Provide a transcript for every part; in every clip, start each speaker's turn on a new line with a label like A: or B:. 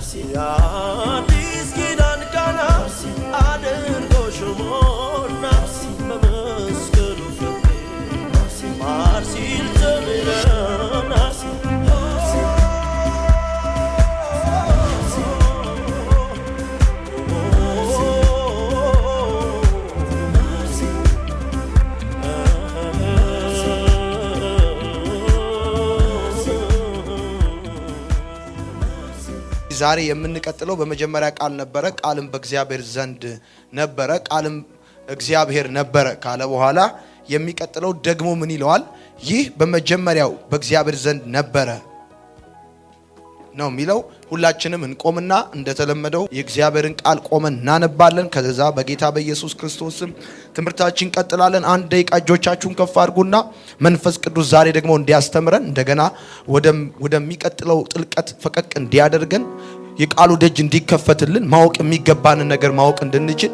A: የአዲስ ኪዳን ቃና አድርጎ ሾሞና በመስቀሉ ፍሬ ማር ሲል ተምረና
B: ዛሬ የምንቀጥለው በመጀመሪያ ቃል ነበረ፣ ቃልም በእግዚአብሔር ዘንድ ነበረ፣ ቃልም እግዚአብሔር ነበረ ካለ በኋላ የሚቀጥለው ደግሞ ምን ይለዋል? ይህ በመጀመሪያው በእግዚአብሔር ዘንድ ነበረ ነው የሚለው። ሁላችንም እንቆምና እንደተለመደው የእግዚአብሔርን ቃል ቆመን እናነባለን። ከዛ በጌታ በኢየሱስ ክርስቶስም ትምህርታችን እንቀጥላለን። አንድ ደቂቃ እጆቻችሁን ከፍ አድርጉና መንፈስ ቅዱስ ዛሬ ደግሞ እንዲያስተምረን እንደገና ወደሚቀጥለው ጥልቀት ፈቀቅ እንዲያደርገን የቃሉ ደጅ እንዲከፈትልን ማወቅ የሚገባንን ነገር ማወቅ እንድንችል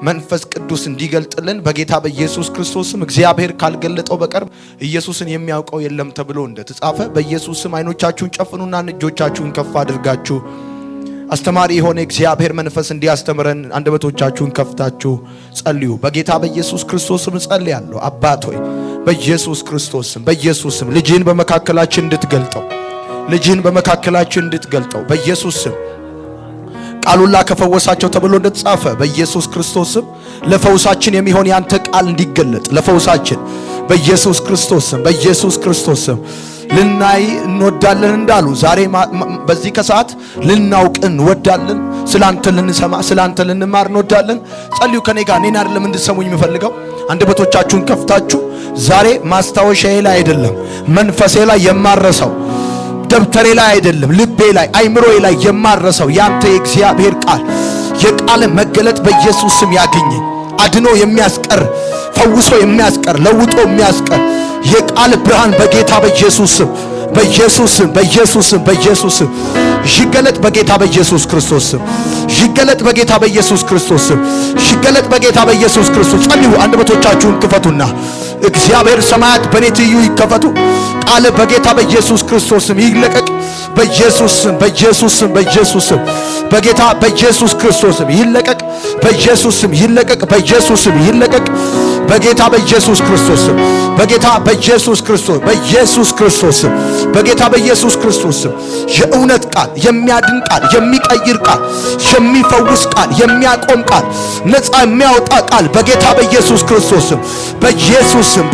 B: መንፈስ ቅዱስ እንዲገልጥልን በጌታ በኢየሱስ ክርስቶስም እግዚአብሔር ካልገለጠው በቀር ኢየሱስን የሚያውቀው የለም ተብሎ እንደተጻፈ በኢየሱስም አይኖቻችሁን ጨፍኑና እጆቻችሁን ከፍ አድርጋችሁ አስተማሪ የሆነ እግዚአብሔር መንፈስ እንዲያስተምረን አንደበቶቻችሁን ከፍታችሁ ጸልዩ። በጌታ በኢየሱስ ክርስቶስም ጸልያለሁ። አባት ሆይ በኢየሱስ ክርስቶስም ልጅህን በመካከላችን እንድትገልጠው በኢየሱስም ቃሉላ ከፈወሳቸው ተብሎ እንደተጻፈ በኢየሱስ ክርስቶስም ለፈውሳችን የሚሆን ያንተ ቃል እንዲገለጥ ለፈውሳችን በኢየሱስ ክርስቶስም ልናይ እንወዳለን እንዳሉ ዛሬ በዚህ ከሰዓት ልናውቅ እንወዳለን። ስላንተ ልንሰማ ስላንተ ልንማር እንወዳለን። ጸልዩ ከኔ ጋር። እኔን አይደለም እንድትሰሙኝ የምፈልገው፣ አንደበቶቻችሁን ከፍታችሁ ዛሬ ማስታወሻዬ ላይ አይደለም መንፈሴ ላይ የማረሰው ደብተሬ ላይ አይደለም ልቤ ላይ አይምሮዬ ላይ የማረሰው ያንተ የእግዚአብሔር ቃል የቃል መገለጥ በኢየሱስ ስም ያገኘኝ። አድኖ የሚያስቀር ፈውሶ የሚያስቀር ለውጦ የሚያስቀር የቃል ብርሃን በጌታ በኢየሱስ ስም ይገለጥ በጌታ በኢየሱስ ክርስቶስ ስም ይገለጥ በጌታ በኢየሱስ ክርስቶስ ስም ይገለጥ በጌታ በኢየሱስ ክርስቶስ። ጸልዩ፣ አንደበቶቻችሁን ክፈቱና እግዚአብሔር ሰማያት በኔ ትይዩ ይከፈቱ። ቃል በጌታ በኢየሱስ ክርስቶስ ስም ይለቀቅ። በኢየሱስ ስም በጌታ በኢየሱስ ክርስቶስ ስም ይለቀቅ። በኢየሱስ ስም ይለቀቅ። በኢየሱስ ስም ይለቀቅ። በጌታ በኢየሱስ ክርስቶስ ስም በጌታ በኢየሱስ ክርስቶስ ስም በጌታ በኢየሱስ ክርስቶስ ስም የእውነት ቃል የሚያድን ቃል የሚቀይር ቃል የሚፈውስ ቃል የሚያቆም ቃል ነፃ የሚያወጣ ቃል በጌታ በኢየሱስ ክርስቶስ ስም በኢየሱስ ስም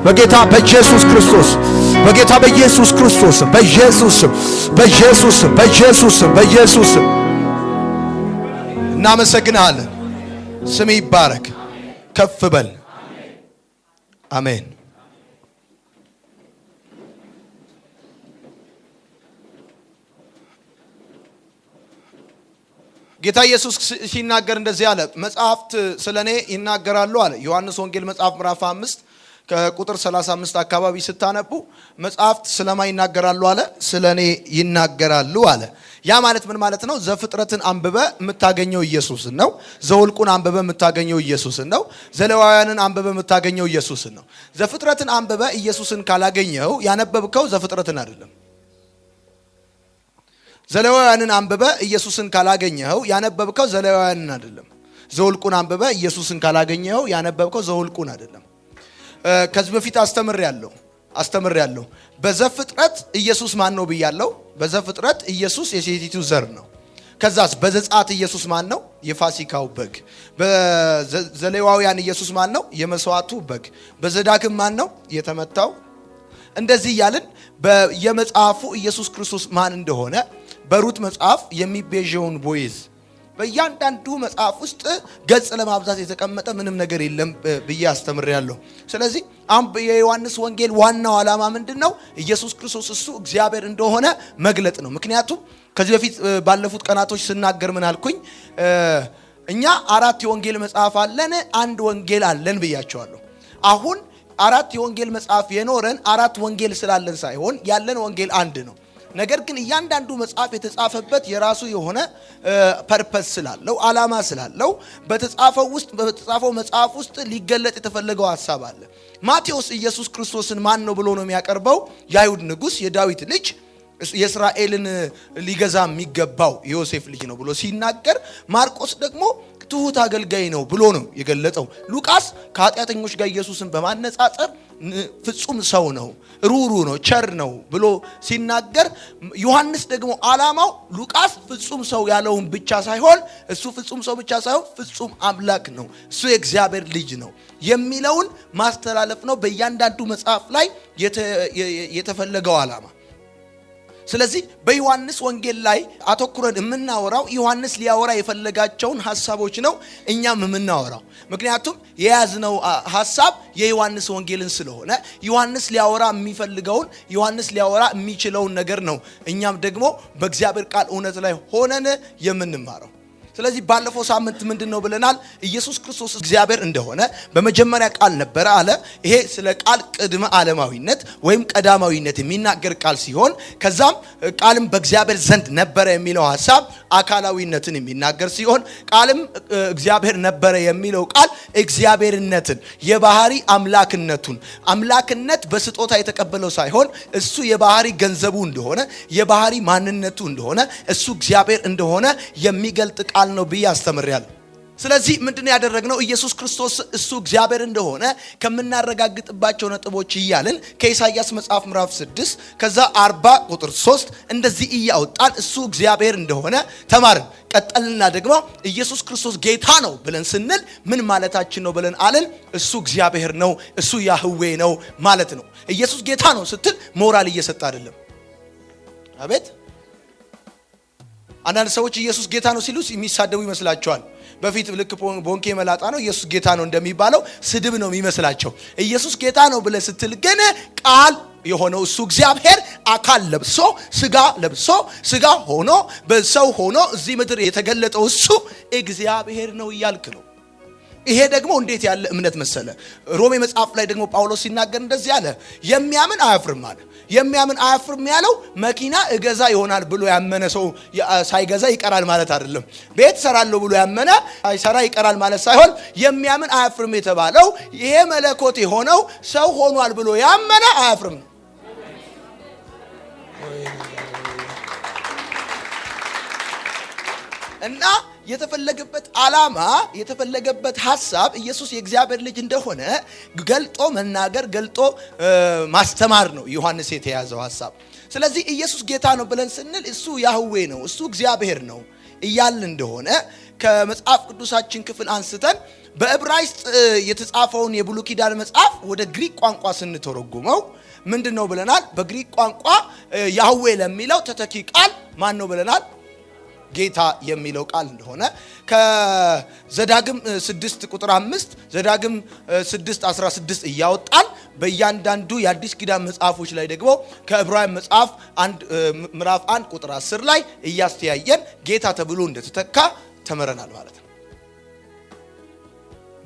B: በጌታ በኢየሱስ ክርስቶስ በጌታ በኢየሱስ ክርስቶስ በኢየሱስ ስም እናመሰግናለን። ስም ይባረክ፣ ከፍ በል። አሜን። ጌታ ኢየሱስ ሲናገር እንደዚህ አለ። መጽሐፍት ስለኔ ይናገራሉ አለ። ዮሐንስ ወንጌል መጽሐፍ ምዕራፍ 5 ከቁጥር 35 አካባቢ ስታነቡ መጽሐፍት ስለማ ይናገራሉ አለ፣ ስለኔ ይናገራሉ አለ። ያ ማለት ምን ማለት ነው? ዘፍጥረትን አንብበ የምታገኘው ኢየሱስን ነው። ዘውልቁን አንብበ የምታገኘው ኢየሱስን ነው። ዘሌዋውያንን አንብበ የምታገኘው ኢየሱስን ነው። ዘፍጥረትን አንብበ ኢየሱስን ካላገኘው ያነበብከው ዘፍጥረትን አይደለም። ዘሌዋውያንን አንብበ ኢየሱስን ካላገኘው ያነበብከው ዘሌዋውያንን አይደለም። ዘውልቁን አንብበ ኢየሱስን ካላገኘው ያነበብከው ዘውልቁን አይደለም። ከዚህ በፊት አስተምሬያለሁ። በዘፍጥረት ኢየሱስ ማን ነው ብያለሁ። በዘፍጥረት ኢየሱስ የሴቲቱ ዘር ነው። ከዛስ በዘጸአት ኢየሱስ ማን ነው? የፋሲካው በግ። በዘሌዋውያን ኢየሱስ ማን ነው? የመስዋዕቱ በግ። በዘዳግም ማን ነው? የተመታው። እንደዚህ እያልን በየመጽሐፉ ኢየሱስ ክርስቶስ ማን እንደሆነ በሩት መጽሐፍ የሚቤዠውን ቦይዝ በእያንዳንዱ መጽሐፍ ውስጥ ገጽ ለማብዛት የተቀመጠ ምንም ነገር የለም ብዬ አስተምሬያለሁ። ስለዚህ የዮሐንስ ወንጌል ዋናው ዓላማ ምንድነው? ኢየሱስ ክርስቶስ እሱ እግዚአብሔር እንደሆነ መግለጥ ነው። ምክንያቱም ከዚህ በፊት ባለፉት ቀናቶች ስናገር ምን አልኩኝ? እኛ 4 የወንጌል መጽሐፍ አለን፣ 1 ወንጌል አለን ብያቸዋለሁ። አሁን 4 የወንጌል መጽሐፍ የኖረን 4 ወንጌል ስላለን ሳይሆን ያለን ወንጌል አንድ ነው። ነገር ግን እያንዳንዱ መጽሐፍ የተጻፈበት የራሱ የሆነ ፐርፐስ ስላለው ዓላማ ስላለው በተጻፈው መጽሐፍ ውስጥ ሊገለጥ የተፈለገው ሐሳብ አለ። ማቴዎስ ኢየሱስ ክርስቶስን ማን ነው ብሎ ነው የሚያቀርበው? የአይሁድ ንጉሥ የዳዊት ልጅ የእስራኤልን ሊገዛ የሚገባው ዮሴፍ ልጅ ነው ብሎ ሲናገር፣ ማርቆስ ደግሞ ትሁት አገልጋይ ነው ብሎ ነው የገለጸው። ሉቃስ ከኃጢአተኞች ጋር ኢየሱስን በማነጻጸር ፍጹም ሰው ነው፣ ሩሩ ነው፣ ቸር ነው ብሎ ሲናገር፣ ዮሐንስ ደግሞ ዓላማው ሉቃስ ፍጹም ሰው ያለውን ብቻ ሳይሆን እሱ ፍጹም ሰው ብቻ ሳይሆን ፍጹም አምላክ ነው፣ እሱ የእግዚአብሔር ልጅ ነው የሚለውን ማስተላለፍ ነው በእያንዳንዱ መጽሐፍ ላይ የተፈለገው ዓላማ። ስለዚህ በዮሐንስ ወንጌል ላይ አተኩረን የምናወራው ዮሐንስ ሊያወራ የፈለጋቸውን ሐሳቦች ነው እኛም የምናወራው። ምክንያቱም የያዝነው ሐሳብ የዮሐንስ ወንጌልን ስለሆነ ዮሐንስ ሊያወራ የሚፈልገውን ዮሐንስ ሊያወራ የሚችለውን ነገር ነው እኛም ደግሞ በእግዚአብሔር ቃል እውነት ላይ ሆነን የምንማረው። ስለዚህ ባለፈው ሳምንት ምንድነው ብለናል? ኢየሱስ ክርስቶስ እግዚአብሔር እንደሆነ በመጀመሪያ ቃል ነበረ አለ። ይሄ ስለ ቃል ቅድመ ዓለማዊነት ወይም ቀዳማዊነት የሚናገር ቃል ሲሆን ከዛም ቃልም በእግዚአብሔር ዘንድ ነበረ የሚለው ሐሳብ አካላዊነትን የሚናገር ሲሆን ቃልም እግዚአብሔር ነበረ የሚለው ቃል እግዚአብሔርነትን፣ የባህሪ አምላክነት በስጦታ የተቀበለው ሳይሆን እሱ የባህሪ ገንዘቡ እንደሆነ፣ የባህሪ ማንነቱ እንደሆነ፣ እሱ እግዚአብሔር እንደሆነ የሚገልጥ ቃል ነው ብዬ አስተምሬያለሁ። ስለዚህ ምንድነው ያደረግነው? ኢየሱስ ክርስቶስ እሱ እግዚአብሔር እንደሆነ ከምናረጋግጥባቸው ነጥቦች እያልን ከኢሳይያስ መጽሐፍ ምዕራፍ 6 ከዛ 40 ቁጥር 3 እንደዚህ እያወጣን እሱ እግዚአብሔር እንደሆነ ተማርን። ቀጠልና ደግሞ ኢየሱስ ክርስቶስ ጌታ ነው ብለን ስንል ምን ማለታችን ነው ብለን አለን። እሱ እግዚአብሔር ነው፣ እሱ ያህዌ ነው ማለት ነው። ኢየሱስ ጌታ ነው ስትል ሞራል እየሰጠ አይደለም። አቤት! አንዳንድ ሰዎች ኢየሱስ ጌታ ነው ሲሉ የሚሳደቡ ይመስላቸዋል። በፊት ልክ ቦንኬ መላጣ ነው ኢየሱስ ጌታ ነው እንደሚባለው ስድብ ነው የሚመስላቸው። ኢየሱስ ጌታ ነው ብለህ ስትል ግን ቃል የሆነው እሱ እግዚአብሔር አካል ለብሶ ስጋ ሆኖ በሰው ሆኖ እዚህ ምድር የተገለጠው እሱ እግዚአብሔር ነው እያልክ ነው። ይሄ ደግሞ እንዴት ያለ እምነት መሰለ። ሮሜ መጽሐፍ ላይ ደግሞ ጳውሎስ ሲናገር እንደዚህ አለ፣ የሚያምን አያፍርም አለ። የሚያምን አያፍርም ያለው መኪና እገዛ ይሆናል ብሎ ያመነ ሰው ሳይገዛ ይቀራል ማለት አይደለም። ቤት ሰራለሁ ብሎ ያመነ ሳይሰራ ይቀራል ማለት ሳይሆን የሚያምን አያፍርም የተባለው ይሄ መለኮት የሆነው ሰው ሆኗል ብሎ ያመነ አያፍርም ነው። እና የተፈለገበት ዓላማ የተፈለገበት ሐሳብ ኢየሱስ የእግዚአብሔር ልጅ እንደሆነ ገልጦ መናገር ገልጦ ማስተማር ነው ዮሐንስ የተያዘው ሐሳብ። ስለዚህ ኢየሱስ ጌታ ነው ብለን ስንል እሱ ያህዌ ነው፣ እሱ እግዚአብሔር ነው እያልን እንደሆነ ከመጽሐፍ ቅዱሳችን ክፍል አንስተን በዕብራይስጥ የተጻፈውን የብሉይ ኪዳን መጽሐፍ ወደ ግሪክ ቋንቋ ስንተረጉመው ምንድነው ብለናል? በግሪክ ቋንቋ ያህዌ ለሚለው ተተኪ ቃል ማን ነው ብለናል? ጌታ የሚለው ቃል እንደሆነ ከዘዳግም 6 ቁጥር 5 ዘዳግም 6:16 እያወጣን በእያንዳንዱ የአዲስ ኪዳን መጽሐፎች ላይ ደግሞ ከዕብራውያን መጽሐፍ ምዕራፍ 1 ቁጥር 10 ላይ እያስተያየን ጌታ ተብሎ እንደተተካ ተመረናል ማለት ነው።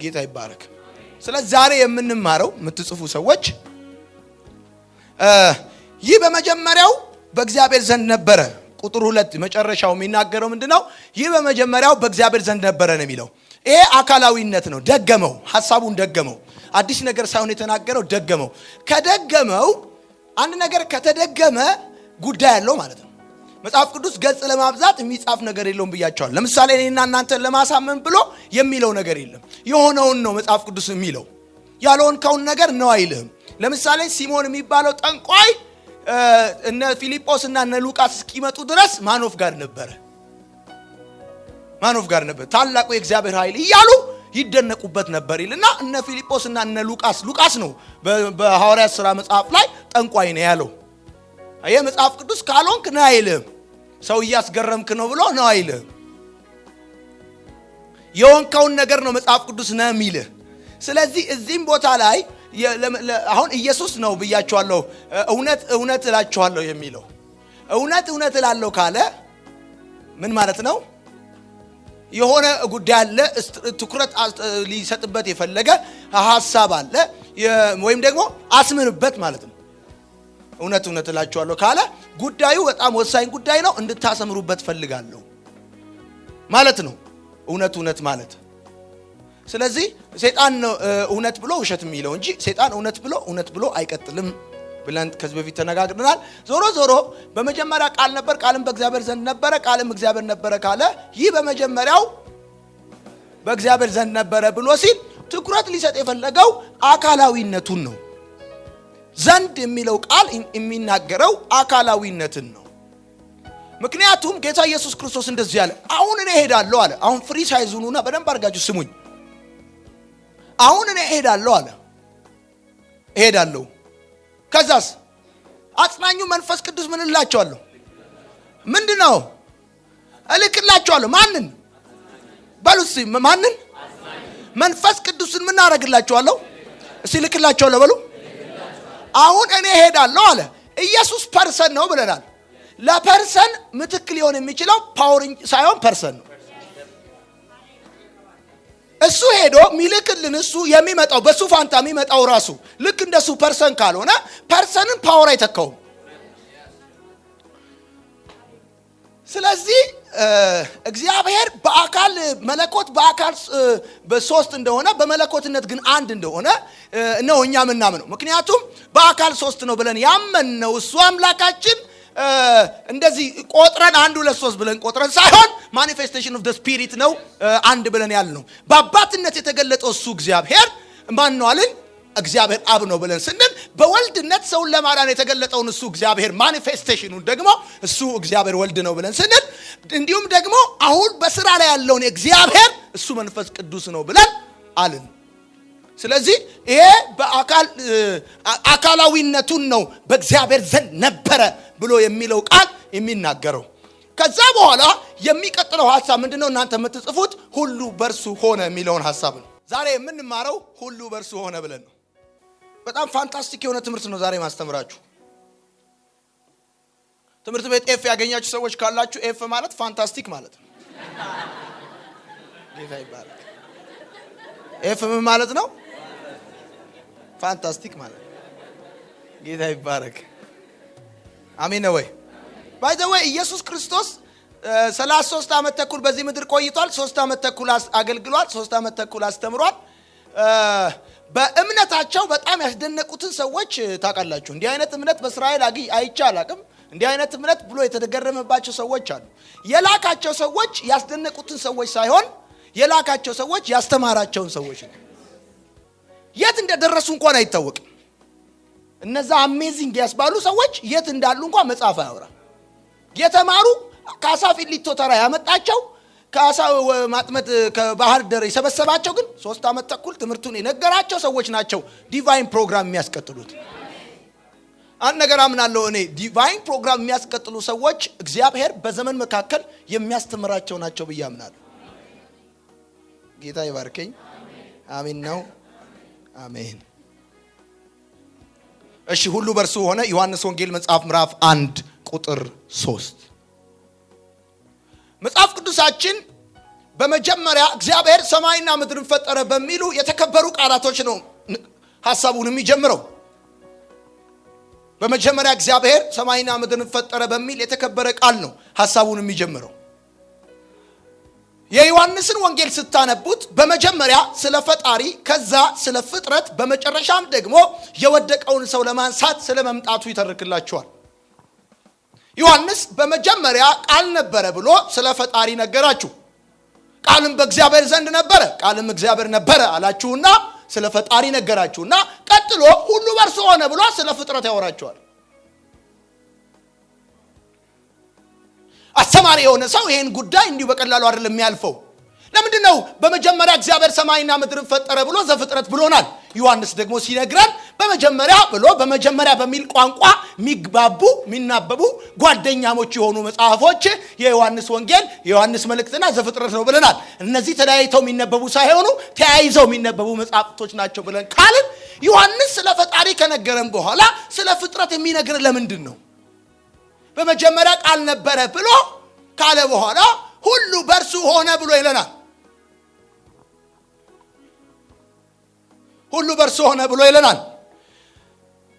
B: ጌታ ይባረክ። ስለዚህ ዛሬ የምንማረው የምትጽፉ ሰዎች ይህ በመጀመሪያው በእግዚአብሔር ዘንድ ነበረ። ቁጥር 2 መጨረሻው የሚናገረው ምንድነው? ይህ በመጀመሪያው በእግዚአብሔር ዘንድ ነበረ ነው የሚለው። ይሄ አካላዊነት ነው። ደገመው፣ ሐሳቡን ደገመው። አዲስ ነገር ሳይሆን የተናገረው ደገመው። ከደገመው አንድ ነገር ከተደገመ ጉዳይ ያለው ማለት ነው። መጽሐፍ ቅዱስ ገጽ ለማብዛት የሚጻፍ ነገር የለውም ብያቸዋል። ለምሳሌ እኔና እናንተን ለማሳመን ብሎ የሚለው ነገር የለም። የሆነውን ነው መጽሐፍ ቅዱስ የሚለው። ያልሆንከውን ነገር ነው አይልህም። ለምሳሌ ሲሞን የሚባለው ጠንቋይ እነ ፊልጶስ እና እነ ሉቃስ እስኪመጡ ድረስ ማኖፍ ጋር ነበር። ታላቁ የእግዚአብሔር ኃይል እያሉ ይደነቁበት ነበር ይልና እነ ፊልጶስ እና እነ ሉቃስ ነው በሐዋርያት ሥራ መጽሐፍ ላይ ጠንቋይ ነው ያለው። አየ መጽሐፍ ቅዱስ ካልሆንክ ነው አይልም። ሰው እያስገረምክ ነው ብሎ ነው አይልም። የሆንከውን ነገር ነው መጽሐፍ ቅዱስ ነው የሚልህ። ስለዚህ እዚህም ቦታ ላይ አሁን ኢየሱስ ነው ብያቸዋለሁ። እውነት እላቸዋለሁ የሚለው እውነት እላለሁ ካለ ምን ማለት ነው? የሆነ ጉዳይ አለ፣ ትኩረት ሊሰጥበት የፈለገ ሐሳብ አለ፣ ወይም ደግሞ አስምርበት ማለት ነው። እውነት እላቸዋለሁ ካለ ጉዳዩ በጣም ወሳኝ ጉዳይ ነው፣ እንድታሰምሩበት ፈልጋለሁ ማለት ነው። እውነት ማለት ስለዚህ ሰይጣን እውነት ብሎ ውሸት የሚለው እንጂ ሰይጣን እውነት ብሎ አይቀጥልም ብለን ከዚህ በፊት ተነጋግረናል። ዞሮ በመጀመሪያ ቃል ነበር፣ ቃልም በእግዚአብሔር ዘንድ ነበረ፣ ቃልም እግዚአብሔር ነበረ ካለ ይህ በመጀመሪያው በእግዚአብሔር ዘንድ ነበረ ብሎ ሲል ትኩረት ሊሰጥ የፈለገው አካላዊነቱን ነው። ዘንድ የሚለው ቃል የሚናገረው አካላዊነትን ነው። ምክንያቱም ጌታ ኢየሱስ ክርስቶስ እንደዚህ ያለ አሁን እኔ እሄዳለሁ አለ። አሁን ፍሪ ሳይዙኑና በደንብ አድርጋችሁ ስሙኝ። አሁን እኔ እሄዳለሁ አለ። እሄዳለሁ ከዛስ አጽናኙ መንፈስ ቅዱስ ምን እላቸዋለሁ? ምንድነው? እልክላቸዋለሁ። ማንን በሉስ? ማንን? መንፈስ ቅዱስን ምን አደርግላቸዋለሁ? እስቲ እልክላቸዋለሁ በሉ። አሁን እኔ እሄዳለሁ አለ። ኢየሱስ ፐርሰን ነው ብለናል። ለፐርሰን ምትክ ሊሆን የሚችለው ፓወር ሳይሆን ፐርሰን ነው። እሱ ሄዶ ሚልክልን እሱ የሚመጣው በሱ ፋንታ የሚመጣው ራሱ ልክ እንደሱ ፐርሰን ካልሆነ ፐርሰንን ፓወር አይተካውም። ስለዚህ እግዚአብሔር በአካል መለኮት በአካል በሶስት እንደሆነ በመለኮትነት ግን አንድ እንደሆነ ነው እኛ ምናምነው። ምክንያቱም በአካል ሶስት ነው ብለን ያመንነው እሱ አምላካችን እንደዚህ ቆጥረን 1 2 3 ብለን ቆጥረን ሳይሆን ማኒፌስቴሽን ኦፍ ዘ ስፒሪት ነው አንድ ብለን ያልነው። በአባትነት የተገለጠው እሱ እግዚአብሔር ማን ነው አልን? እግዚአብሔር አብ ነው ብለን ስንል በወልድነት ሰውን ለማዳን የተገለጠውን እሱ እግዚአብሔር ማኒፌስቴሽኑን ደግሞ እሱ እግዚአብሔር ወልድ ነው ብለን ስንል እንዲሁም ደግሞ አሁን በስራ ላይ ያለውን እግዚአብሔር እሱ መንፈስ ቅዱስ ነው ብለን አልን። ስለዚህ ይሄ በአካል አካላዊነቱን ነው በእግዚአብሔር ዘንድ ነበረ ብሎ የሚለው ቃል የሚናገረው። ከዛ በኋላ የሚቀጥለው ሐሳብ ምንድነው? እናንተ የምትጽፉት ሁሉ በርሱ ሆነ የሚለውን ሐሳብ ነው። ዛሬ የምንማረው ሁሉ በርሱ ሆነ ብለን ነው። በጣም ፋንታስቲክ የሆነ ትምህርት ነው ዛሬ ማስተምራችሁ። ትምህርት ቤት ኤፍ ያገኛችሁ ሰዎች ካላችሁ ኤፍ ማለት ፋንታስቲክ ማለት ነው። ጌታ ይባረክ። ኤፍ ምን ማለት ነው? ፋንታስቲክ ማለት ነው። ጌታ ይባረክ። አሜን ወይ? ባይ ዘ ወይ ኢየሱስ ክርስቶስ 33 ዓመት ተኩል በዚህ ምድር ቆይቷል። 3 ዓመት ተኩል አገልግሏል። 3 ዓመት ተኩል አስተምሯል። በእምነታቸው በጣም ያስደነቁትን ሰዎች ታውቃላችሁ። እንዲህ አይነት እምነት በእስራኤል አይቼ አላቅም። እንዲህ አይነት እምነት ብሎ የተገረመባቸው ሰዎች አሉ። የላካቸው ሰዎች ያስደነቁትን ሰዎች ሳይሆን የላካቸው ሰዎች ያስተማራቸውን ሰዎች ነው። የት እንደደረሱ እንኳን አይታወቅም። እነዛ አሜዚንግ ያስባሉ ሰዎች የት እንዳሉ እንኳን መጽሐፍ አያወራ። የተማሩ ከአሳ ፊሊቶ ተራ ያመጣቸው ከአሳ ማጥመት ከባህር ዳር የሰበሰባቸው ግን 3 ዓመት ተኩል ትምህርቱን የነገራቸው ሰዎች ናቸው ዲቫይን ፕሮግራም የሚያስቀጥሉት። አንድ ነገር አምናለሁ እኔ ዲቫይን ፕሮግራም የሚያስቀጥሉ ሰዎች እግዚአብሔር በዘመን መካከል የሚያስተምራቸው ናቸው ብዬ አምናለሁ። ጌታ ይባርከኝ። አሜን ነው። አሜን። እሺ ሁሉ በርሱ ሆነ። ዮሐንስ ወንጌል መጽሐፍ ምዕራፍ 1 ቁጥር 3 መጽሐፍ ቅዱሳችን በመጀመሪያ እግዚአብሔር ሰማይና ምድርን ፈጠረ በሚሉ የተከበሩ ቃላቶች ነው ሐሳቡን የሚጀምረው። በመጀመሪያ እግዚአብሔር ሰማይና ምድርን ፈጠረ በሚል የተከበረ ቃል ነው ሐሳቡን የሚጀምረው። የዮሐንስን ወንጌል ስታነቡት በመጀመሪያ ስለ ፈጣሪ፣ ከዛ ስለ ፍጥረት፣ በመጨረሻም ደግሞ የወደቀውን ሰው ለማንሳት ስለ መምጣቱ ይተርክላቸዋል። ዮሐንስ በመጀመሪያ ቃል ነበረ ብሎ ስለ ፈጣሪ ነገራችሁ። ቃልም በእግዚአብሔር ዘንድ ነበረ፣ ቃልም እግዚአብሔር ነበረ አላችሁና ስለ ፈጣሪ ነገራችሁና ቀጥሎ ሁሉ በርሱ ሆነ ብሎ ስለ ፍጥረት ያወራቸዋል። አስተማሪ የሆነ ሰው ይሄን ጉዳይ እንዲሁ በቀላሉ አይደለም የሚያልፈው። ለምንድነው በመጀመሪያ እግዚአብሔር ሰማይና ምድርን ፈጠረ ብሎ ዘፍጥረት ብሎናል። ዮሐንስ ደግሞ ሲነግረን በመጀመሪያ ብሎ በመጀመሪያ በሚል ቋንቋ የሚግባቡ የሚናበቡ ጓደኛሞች የሆኑ መጽሐፎች የዮሐንስ ወንጌል፣ የዮሐንስ መልእክትና ዘፍጥረት ነው ብለናል። እነዚህ ተለያይተው የሚነበቡ ሳይሆኑ ተያይዘው የሚነበቡ መጽሐፍቶች ናቸው ብለን ካልን ዮሐንስ ስለ ፈጣሪ ከነገረን በኋላ ስለ ፍጥረት የሚነግረን ለምንድን ነው? በመጀመሪያ ቃል ነበረ ብሎ ካለ በኋላ ሁሉ በርሱ ሆነ ብሎ ይለናል። ሁሉ በርሱ ሆነ ብሎ ይለናል።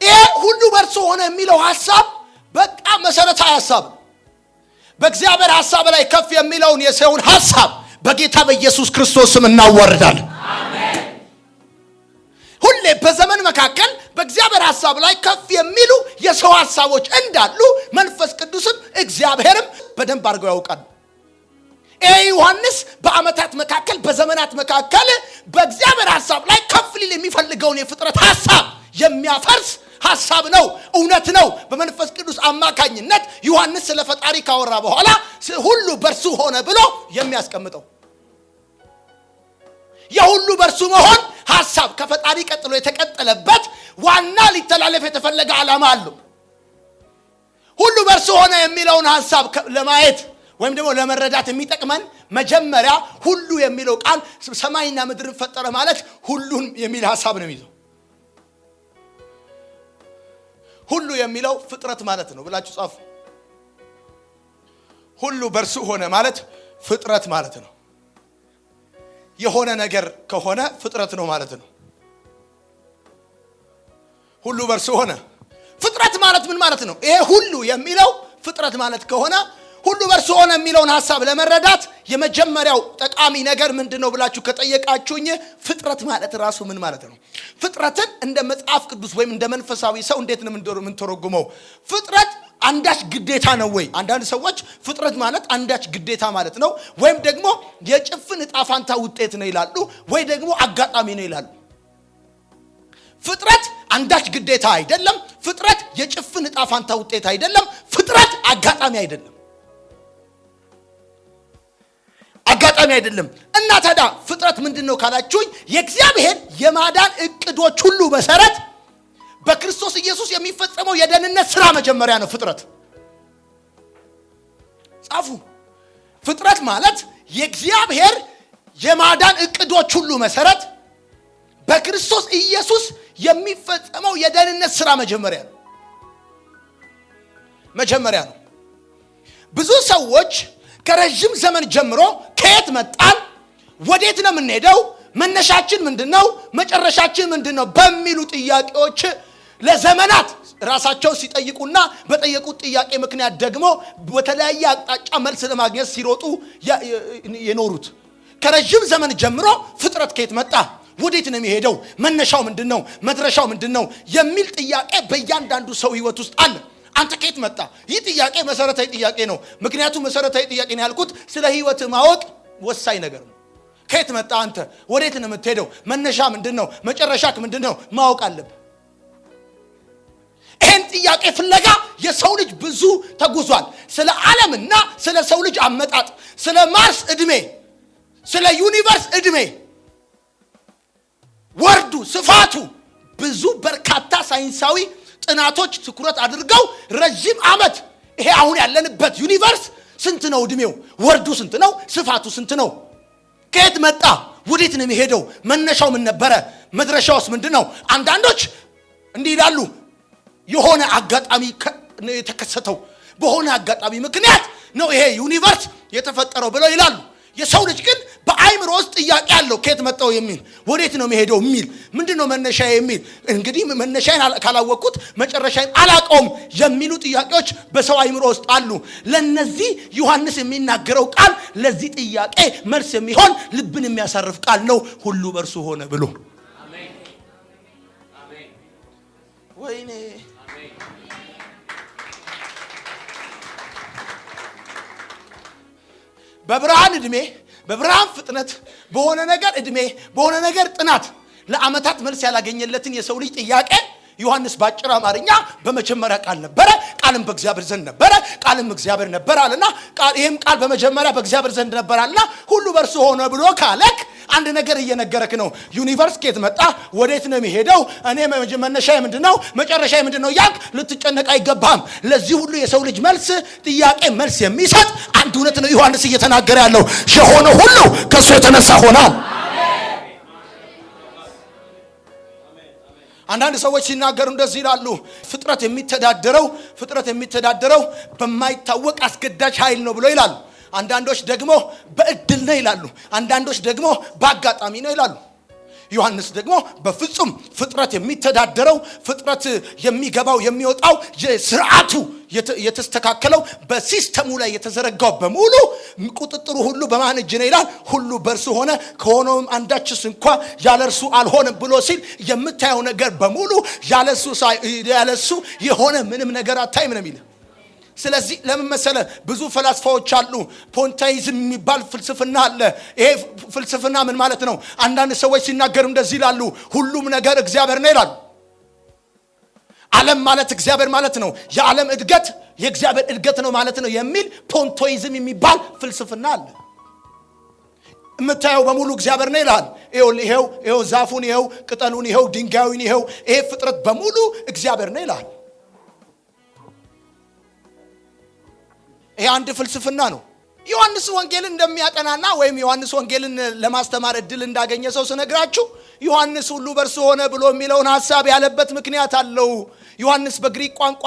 B: ይሄ ሁሉ በርሱ ሆነ የሚለው ሐሳብ በጣም መሰረታዊ ሐሳብ በእግዚአብሔር ሐሳብ ላይ ከፍ የሚለውን የሰውን ሐሳብ በጌታ በኢየሱስ ክርስቶስ ስም እናዋርዳለን። አሜን። ሁሌ በዘመን መካከል በእግዚአብሔር ሐሳብ ላይ ከፍ የሚሉ የሰው ሐሳቦች እንዳሉ መንፈስ ቅዱስም እግዚአብሔርም በደንብ አድርገው ያውቃሉ። ዮሐንስ በአመታት መካከል በዘመናት መካከል በእግዚአብሔር ሐሳብ ላይ ከፍ ሊል የሚፈልገውን የፍጥረት ሐሳብ የሚያፈርስ ሐሳብ ነው፣ እውነት ነው። በመንፈስ ቅዱስ አማካኝነት ዮሐንስ ስለ ፈጣሪ ካወራ በኋላ ሁሉ በርሱ ሆነ ብሎ የሚያስቀምጠው የሁሉ በርሱ መሆን ሐሳብ ከፈጣሪ ቀጥሎ የተቀጠለበት ዋና ሊተላለፍ የተፈለገ ዓላማ አለው። ሁሉ በርሱ ሆነ የሚለውን ሐሳብ ለማየት ወይም ደግሞ ለመረዳት የሚጠቅመን መጀመሪያ ሁሉ የሚለው ቃል ሰማይና ምድርን ፈጠረ ማለት ሁሉን የሚል ሐሳብ ነው የሚይዘው። ሁሉ የሚለው ፍጥረት ማለት ነው ብላችሁ ጻፉ። ሁሉ በርሱ ሆነ ማለት ፍጥረት ማለት ነው። የሆነ ነገር ከሆነ ፍጥረት ነው ማለት ነው። ሁሉ በርሱ ሆነ ፍጥረት ማለት ምን ማለት ነው? ይሄ ሁሉ የሚለው ፍጥረት ማለት ከሆነ ሁሉ በርሱ ሆነ የሚለውን ሐሳብ ለመረዳት የመጀመሪያው ጠቃሚ ነገር ምንድነው ብላችሁ ከጠየቃችሁኝ ፍጥረት ማለት ራሱ ምን ማለት ነው? ፍጥረትን እንደ መጽሐፍ ቅዱስ ወይም እንደ መንፈሳዊ ሰው እንዴት ነው ምን ተረጉመው? ፍጥረት አንዳች ግዴታ ነው ወይ? አንዳንድ ሰዎች ፍጥረት ማለት አንዳች ግዴታ ማለት ነው ወይም ደግሞ የጭፍን ዕጣ ፋንታ ውጤት ነው ይላሉ፣ ወይ ደግሞ አጋጣሚ ነው ይላሉ። ፍጥረት አንዳች ግዴታ አይደለም። ፍጥረት የጭፍን ዕጣ ፋንታ ውጤት አይደለም። ፍጥረት አጋጣሚ አይደለም። አጋጣሚ አይደለም። እና ታዲያ ፍጥረት ምንድነው ካላችሁኝ የእግዚአብሔር የማዳን እቅዶች ሁሉ መሰረት በክርስቶስ ኢየሱስ የሚፈጸመው የደህንነት ሥራ መጀመሪያ ነው ፍጥረት። ጻፉ። ፍጥረት ማለት የእግዚአብሔር የማዳን እቅዶች ሁሉ መሰረት በክርስቶስ ኢየሱስ የሚፈጸመው የደህንነት ሥራ መጀመሪያ ነው። ብዙ ሰዎች ከረጅም ዘመን ጀምሮ ከየት መጣን፣ ወዴት ነው የምንሄደው፣ መነሻችን ምንድነው፣ መጨረሻችን ምንድነው በሚሉ ጥያቄዎች ለዘመናት ራሳቸውን ሲጠይቁና በጠየቁት ጥያቄ ምክንያት ደግሞ በተለያየ አቅጣጫ መልስ ለማግኘት ሲሮጡ የኖሩት ከረጅም ዘመን ጀምሮ ፍጥረት ከየት መጣ፣ ወዴት ነው የሚሄደው፣ መነሻው ምንድነው፣ መድረሻው ምንድነው የሚል ጥያቄ በእያንዳንዱ ሰው ህይወት ውስጥ አለ። አንተ ከየት መጣ? ይህ ጥያቄ መሰረታዊ ጥያቄ ነው። ምክንያቱም መሰረታዊ ጥያቄ ነው ያልኩት ስለ ህይወት ማወቅ ወሳኝ ነገር ነው። ከየት መጣ አንተ? ወዴት ነው የምትሄደው? መነሻ ምንድነው? መጨረሻክ ምንድነው? ማወቅ አለብህ። ይህን ጥያቄ ፍለጋ የሰው ልጅ ብዙ ተጉዟል። ስለ ዓለምና ስለ ሰው ልጅ አመጣጥ፣ ስለ ማርስ እድሜ፣ ስለ ዩኒቨርስ እድሜ ወርዱ ስፋቱ ብዙ በርካታ ሳይንሳዊ ጥናቶች ትኩረት አድርገው ረጅም ዓመት ይሄ አሁን ያለንበት ዩኒቨርስ ስንት ነው እድሜው፣ ወርዱ ስንት ነው፣ ስፋቱ ስንት ነው፣ ከየት መጣ፣ ወዴት ነው የሚሄደው፣ መነሻው ምን ነበረ፣ መድረሻውስ ምንድነው? አንዳንዶች እንዲህ ይላሉ፣ የሆነ አጋጣሚ የተከሰተው በሆነ አጋጣሚ ምክንያት ነው ይሄ ዩኒቨርስ የተፈጠረው ብለው ይላሉ። የሰው ልጅ ግን በአይምሮ ውስጥ ጥያቄ አለው፣ ከየት መጣው የሚል፣ ወዴት ነው የሚሄደው የሚል፣ ምንድነው መነሻዬ የሚል። እንግዲህ መነሻዬን ካላወቅኩት መጨረሻዬን አላውቀውም የሚሉ ጥያቄዎች በሰው አይምሮ ውስጥ አሉ። ለነዚህ ዮሐንስ የሚናገረው ቃል ለዚህ ጥያቄ መልስ የሚሆን ልብን የሚያሳርፍ ቃል ነው። ሁሉ በእርሱ ሆነ ብሎ አሜን አሜን። ወይኔ በብርሃን እድሜ፣ በብርሃን ፍጥነት፣ በሆነ ነገር እድሜ፣ በሆነ ነገር ጥናት ለአመታት መልስ ያላገኘለትን የሰው ልጅ ጥያቄ ዮሐንስ ባጭር አማርኛ በመጀመሪያ ቃል ነበረ፣ ቃልም በእግዚአብሔር ዘንድ ነበረ፣ ቃልም እግዚአብሔር ነበር አለና ይሄም ቃል በመጀመሪያ በእግዚአብሔር ዘንድ ነበር አለና ሁሉ በእርሱ ሆነ ብሎ ካለክ አንድ ነገር እየነገረክ ነው። ዩኒቨርስ ከየት መጣ፣ ወዴት ነው የሚሄደው፣ እኔ መነሻዬ ምንድነው፣ መጨረሻዬ ምንድነው ያልክ ልትጨነቅ አይገባም። ለዚህ ሁሉ የሰው ልጅ መልስ ጥያቄ መልስ የሚሰጥ አንድ እውነት ነው ዮሐንስ እየተናገረ ያለው። የሆነ ሁሉ ከሱ የተነሳ ሆኗል። አንዳንድ ሰዎች ሲናገሩ እንደዚህ ይላሉ፣ ፍጥረት የሚተዳደረው በማይታወቅ አስገዳጅ ኃይል ነው ብሎ ይላሉ። አንዳንዶች ደግሞ በእድል ነው ይላሉ። አንዳንዶች ደግሞ በአጋጣሚ ነው ይላሉ። ዮሐንስ ደግሞ በፍጹም ፍጥረት የሚተዳደረው ፍጥረት የሚገባው የሚወጣው የሥርዓቱ የተስተካከለው በሲስተሙ ላይ የተዘረጋው በሙሉ ቁጥጥሩ ሁሉ በማን እጅ ነው ይላል። ሁሉ በእርሱ ሆነ ከሆነውም አንዳችስ እንኳን ያለ እርሱ አልሆነም ብሎ ሲል የምታየው ነገር በሙሉ ያለሱ የሆነ ምንም ነገር አታይም ነው የሚለው። ስለዚህ ለምን መሰለ ብዙ ፈላስፋዎች አሉ። ፖንታይዝም የሚባል ፍልስፍና አለ። ይሄ ፍልስፍና ምን ማለት ነው? አንዳንድ ሰዎች ሲናገሩ እንደዚህ ይላሉ፣ ሁሉም ነገር እግዚአብሔር ነው ይላሉ። ዓለም ማለት እግዚአብሔር ማለት ነው፣ የዓለም እድገት የእግዚአብሔር እድገት ነው ማለት ነው የሚል ፖንታይዝም የሚባል ፍልስፍና አለ። የምታየው በሙሉ እግዚአብሔር ነው ይላል። ይሄው ዛፉን፣ ይሄው ቅጠሉን፣ ይሄው ድንጋዩን፣ ይሄ ፍጥረት በሙሉ እግዚአብሔር ነው ይላል። ይሄ አንድ ፍልስፍና ነው። ዮሐንስ ወንጌልን እንደሚያጠናና ወይም ዮሐንስ ወንጌልን ለማስተማር እድል እንዳገኘ ሰው ስነግራችሁ ዮሐንስ ሁሉ በእርሱ ሆነ ብሎ የሚለውን ሐሳብ ያለበት ምክንያት አለው። ዮሐንስ በግሪክ ቋንቋ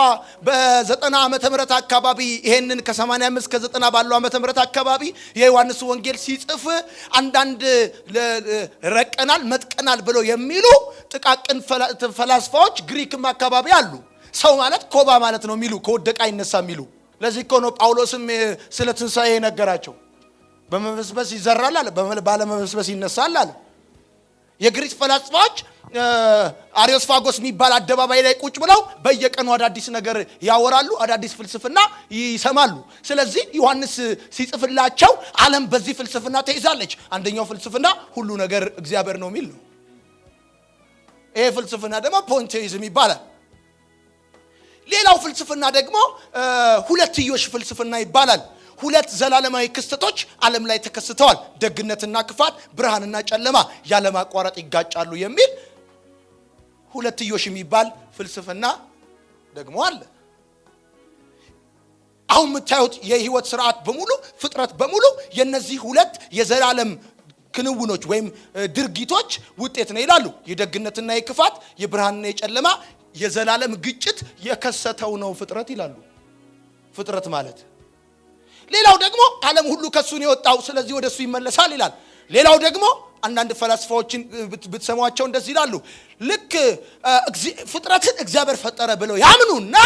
B: በ90 ዓመተ ምህረት አካባቢ ይሄንን ከ85 እስከ 90 ባለው ዓመተ ምህረት አካባቢ የዮሐንስ ወንጌል ሲጽፍ አንዳንድ ረቀናል መጥቀናል ብለው የሚሉ ጥቃቅን ፈላስፋዎች ግሪክም አካባቢ አሉ። ሰው ማለት ኮባ ማለት ነው የሚሉ ከወደቀ አይነሳ የሚሉ። ለዚህ እኮ ነው ጳውሎስም ስለ ትንሣኤ ነገራቸው። በመበስበስ ይዘራል አለ፣ ባለመበስበስ ይነሳል አለ። የግሪክ ፈላስፋዎች አሪዮስፋጎስ የሚባል አደባባይ ላይ ቁጭ ብለው በየቀኑ አዳዲስ ነገር ያወራሉ፣ አዳዲስ ፍልስፍና ይሰማሉ። ስለዚህ ዮሐንስ ሲጽፍላቸው ዓለም በዚህ ፍልስፍና ተይዛለች። አንደኛው ፍልስፍና ሁሉ ነገር እግዚአብሔር ነው የሚል ነው። ይሄ ፍልስፍና ደግሞ ፖንቴይዝም ይባላል። ሌላው ፍልስፍና ደግሞ ሁለትዮሽ ፍልስፍና ይባላል። ሁለት ዘላለማዊ ክስተቶች ዓለም ላይ ተከስተዋል። ደግነትና ክፋት፣ ብርሃንና ጨለማ ያለማቋረጥ ይጋጫሉ የሚል ሁለትዮሽ የሚባል ፍልስፍና ደግሞ አለ። አሁን የምታዩት የህይወት ስርዓት በሙሉ ፍጥረት በሙሉ የነዚህ ሁለት የዘላለም ክንውኖች ወይም ድርጊቶች ውጤት ነው ይላሉ። የደግነትና የክፋት፣ የብርሃንና የጨለማ የዘላለም ግጭት የከሰተው ነው ፍጥረት ይላሉ። ፍጥረት ማለት ሌላው ደግሞ ዓለም ሁሉ ከሱን የወጣው ስለዚህ ወደሱ ይመለሳል ይላል። ሌላው ደግሞ አንዳንድ ፈላስፋዎችን ብትሰሟቸው እንደዚህ ይላሉ። ልክ ፍጥረትን እግዚአብሔር ፈጠረ ብለው ያምኑና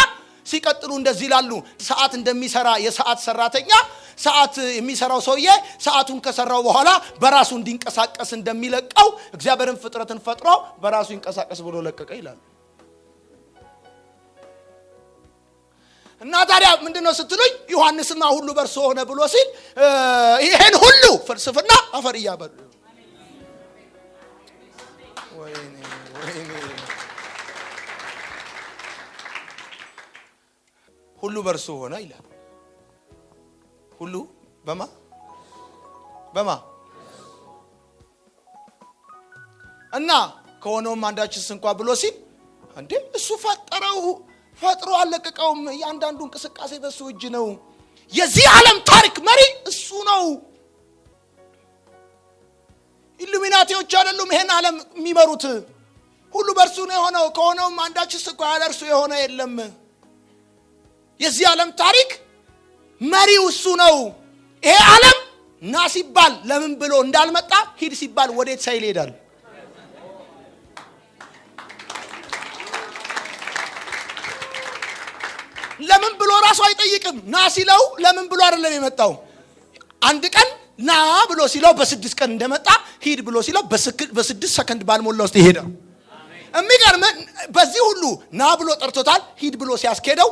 B: ሲቀጥሉ እንደዚህ ይላሉ። ሰዓት እንደሚሰራ የሰዓት ሰራተኛ ሰዓት የሚሰራው ሰውዬ ሰዓቱን ከሰራው በኋላ በራሱ እንዲንቀሳቀስ እንደሚለቀው እግዚአብሔርን ፍጥረትን ፈጥሮ በራሱ ይንቀሳቀስ ብሎ ለቀቀ ይላሉ። እና ታዲያ ምንድነው ስትሉኝ ዮሐንስማ ሁሉ በእርሱ ሆነ ብሎ ሲል ይሄን ሁሉ ፍልስፍና አፈር እያበሉ ወይኔ ሁሉ በእርሱ ሆነ ይላል። ሁሉ በማ እና ከሆነውም አንዳችስ እንኳን ብሎ ሲል እንዴ እሱ ፈጥሮ አለቀቀውም። እያንዳንዱ እንቅስቃሴ በሱ እጅ ነው። የዚህ ዓለም ታሪክ መሪ እሱ ነው። ኢሉሚናቲዎች አይደሉም ይሄን ዓለም የሚመሩት። ሁሉ በእርሱ ነው የሆነው። ከሆነውም አንዳችስ እንኳን ያለ እርሱ የሆነ የለም። የዚህ ዓለም ታሪክ መሪው እሱ ነው። ይሄ ዓለም ና ሲባል ለምን ብሎ እንዳልመጣ፣ ሂድ ሲባል ወዴት ሳይል ሄዳል። ለምን ብሎ ራሱ አይጠይቅም። ና ሲለው ለምን ብሎ አይደለም የመጣው። አንድ ቀን ና ብሎ ሲለው በ6 ቀን እንደመጣ፣ ሂድ ብሎ ሲለው በ6 ሰከንድ ባልሞላ ውስጥ ይሄዳል። የሚገርም በዚህ ሁሉ ና ብሎ ጠርቶታል። ሂድ ብሎ ሲያስኬደው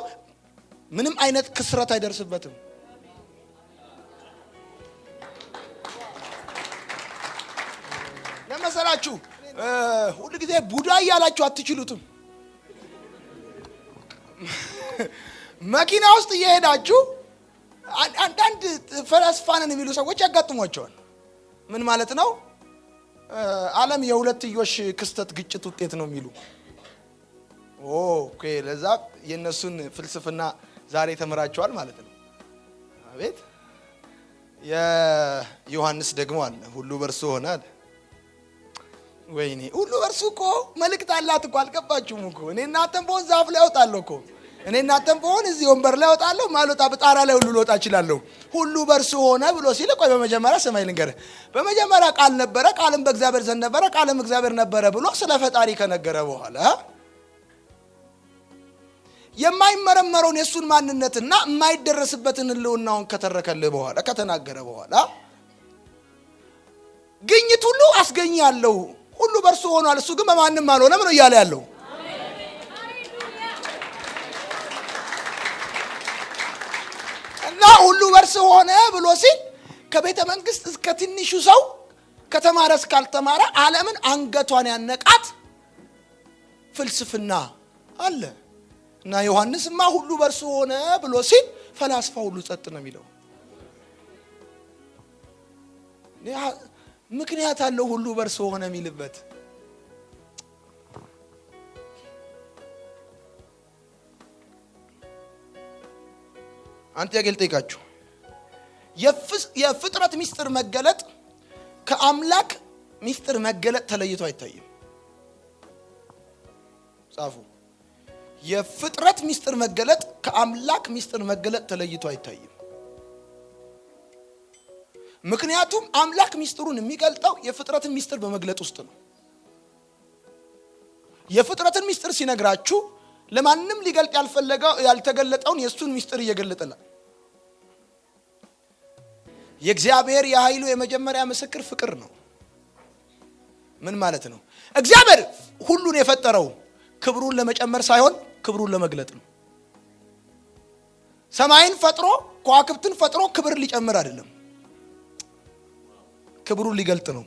B: ምንም አይነት ክስረት አይደርስበትም። ለመሰላችሁ ሁሉ ጊዜ ቡዳ እያላችሁ አትችሉትም። መኪና ውስጥ እየሄዳችሁ አንዳንድ ፈላስፋንን የሚሉ ሰዎች ያጋጥሟቸዋል። ምን ማለት ነው? ዓለም የሁለትዮሽ ክስተት ግጭት ውጤት ነው የሚሉ። ኦኬ ለዛ የነሱን ፍልስፍና ዛሬ ተምራቸዋል ማለት ነው። አቤት የዮሐንስ ደግሞ አለ ሁሉ በእርሱ ሆነ አለ። ወይኔ ሁሉ በእርሱ እኮ መልእክት አላት እኮ። አልገባችሁም እኮ እኔ እናንተን በወንዝ ዛፍ ላይ አወጣለሁ እኮ። እኔ እናንተም በሆን እዚህ ወንበር ላይ ወጣለሁ ማልወጣ በጣራ ላይ ሁሉ ልወጣ እችላለሁ። ሁሉ በእርሱ ሆነ ብሎ ሲል ቆይ በመጀመሪያ ሰማይ ልንገርህ። በመጀመሪያ ቃል ነበረ፣ ቃልም በእግዚአብሔር ዘንድ ነበረ፣ ቃልም እግዚአብሔር ነበረ ብሎ ስለ ፈጣሪ ከነገረ በኋላ የማይመረመረውን የሱን ማንነትና የማይደረስበትን ህልውናውን ከተረከልህ በኋላ ከተናገረ በኋላ ግኝት ሁሉ አስገኝ ያለው ሁሉ በእርሱ ሆኗል፣ እሱ ግን በማንም አልሆነም ነው እያለ ያለው። እና ሁሉ በእርሱ ሆነ ብሎ ሲል ከቤተ መንግስት እስከ ትንሹ ሰው ከተማረ እስካልተማረ ዓለምን አንገቷን ያነቃት ፍልስፍና አለ። እና ዮሐንስማ ሁሉ በእርሱ ሆነ ብሎ ሲል ፈላስፋ ሁሉ ጸጥ ነው የሚለው። ምክንያት አለው ሁሉ በእርሱ ሆነ የሚልበት። አንተ ያገል ጠይቃችሁ የፍጥረት ሚስጥር መገለጥ ከአምላክ ሚስጥር መገለጥ ተለይቶ አይታይም። ጻፉ። የፍጥረት ሚስጥር መገለጥ ከአምላክ ሚስጥር መገለጥ ተለይቶ አይታይም። ምክንያቱም አምላክ ሚስጥሩን የሚገልጠው የፍጥረትን ሚስጥር በመግለጥ ውስጥ ነው። የፍጥረትን ሚስጥር ሲነግራችሁ ለማንም ሊገልጥ ያልተገለጠውን የሱን ሚስጥር እየገለጠላል። የእግዚአብሔር የኃይሉ የመጀመሪያ ምስክር ፍቅር ነው። ምን ማለት ነው? እግዚአብሔር ሁሉን የፈጠረው ክብሩን ለመጨመር ሳይሆን ክብሩን ለመግለጥ ነው። ሰማይን ፈጥሮ ከዋክብትን ፈጥሮ ክብር ሊጨምር አይደለም፣ ክብሩን ሊገልጥ ነው።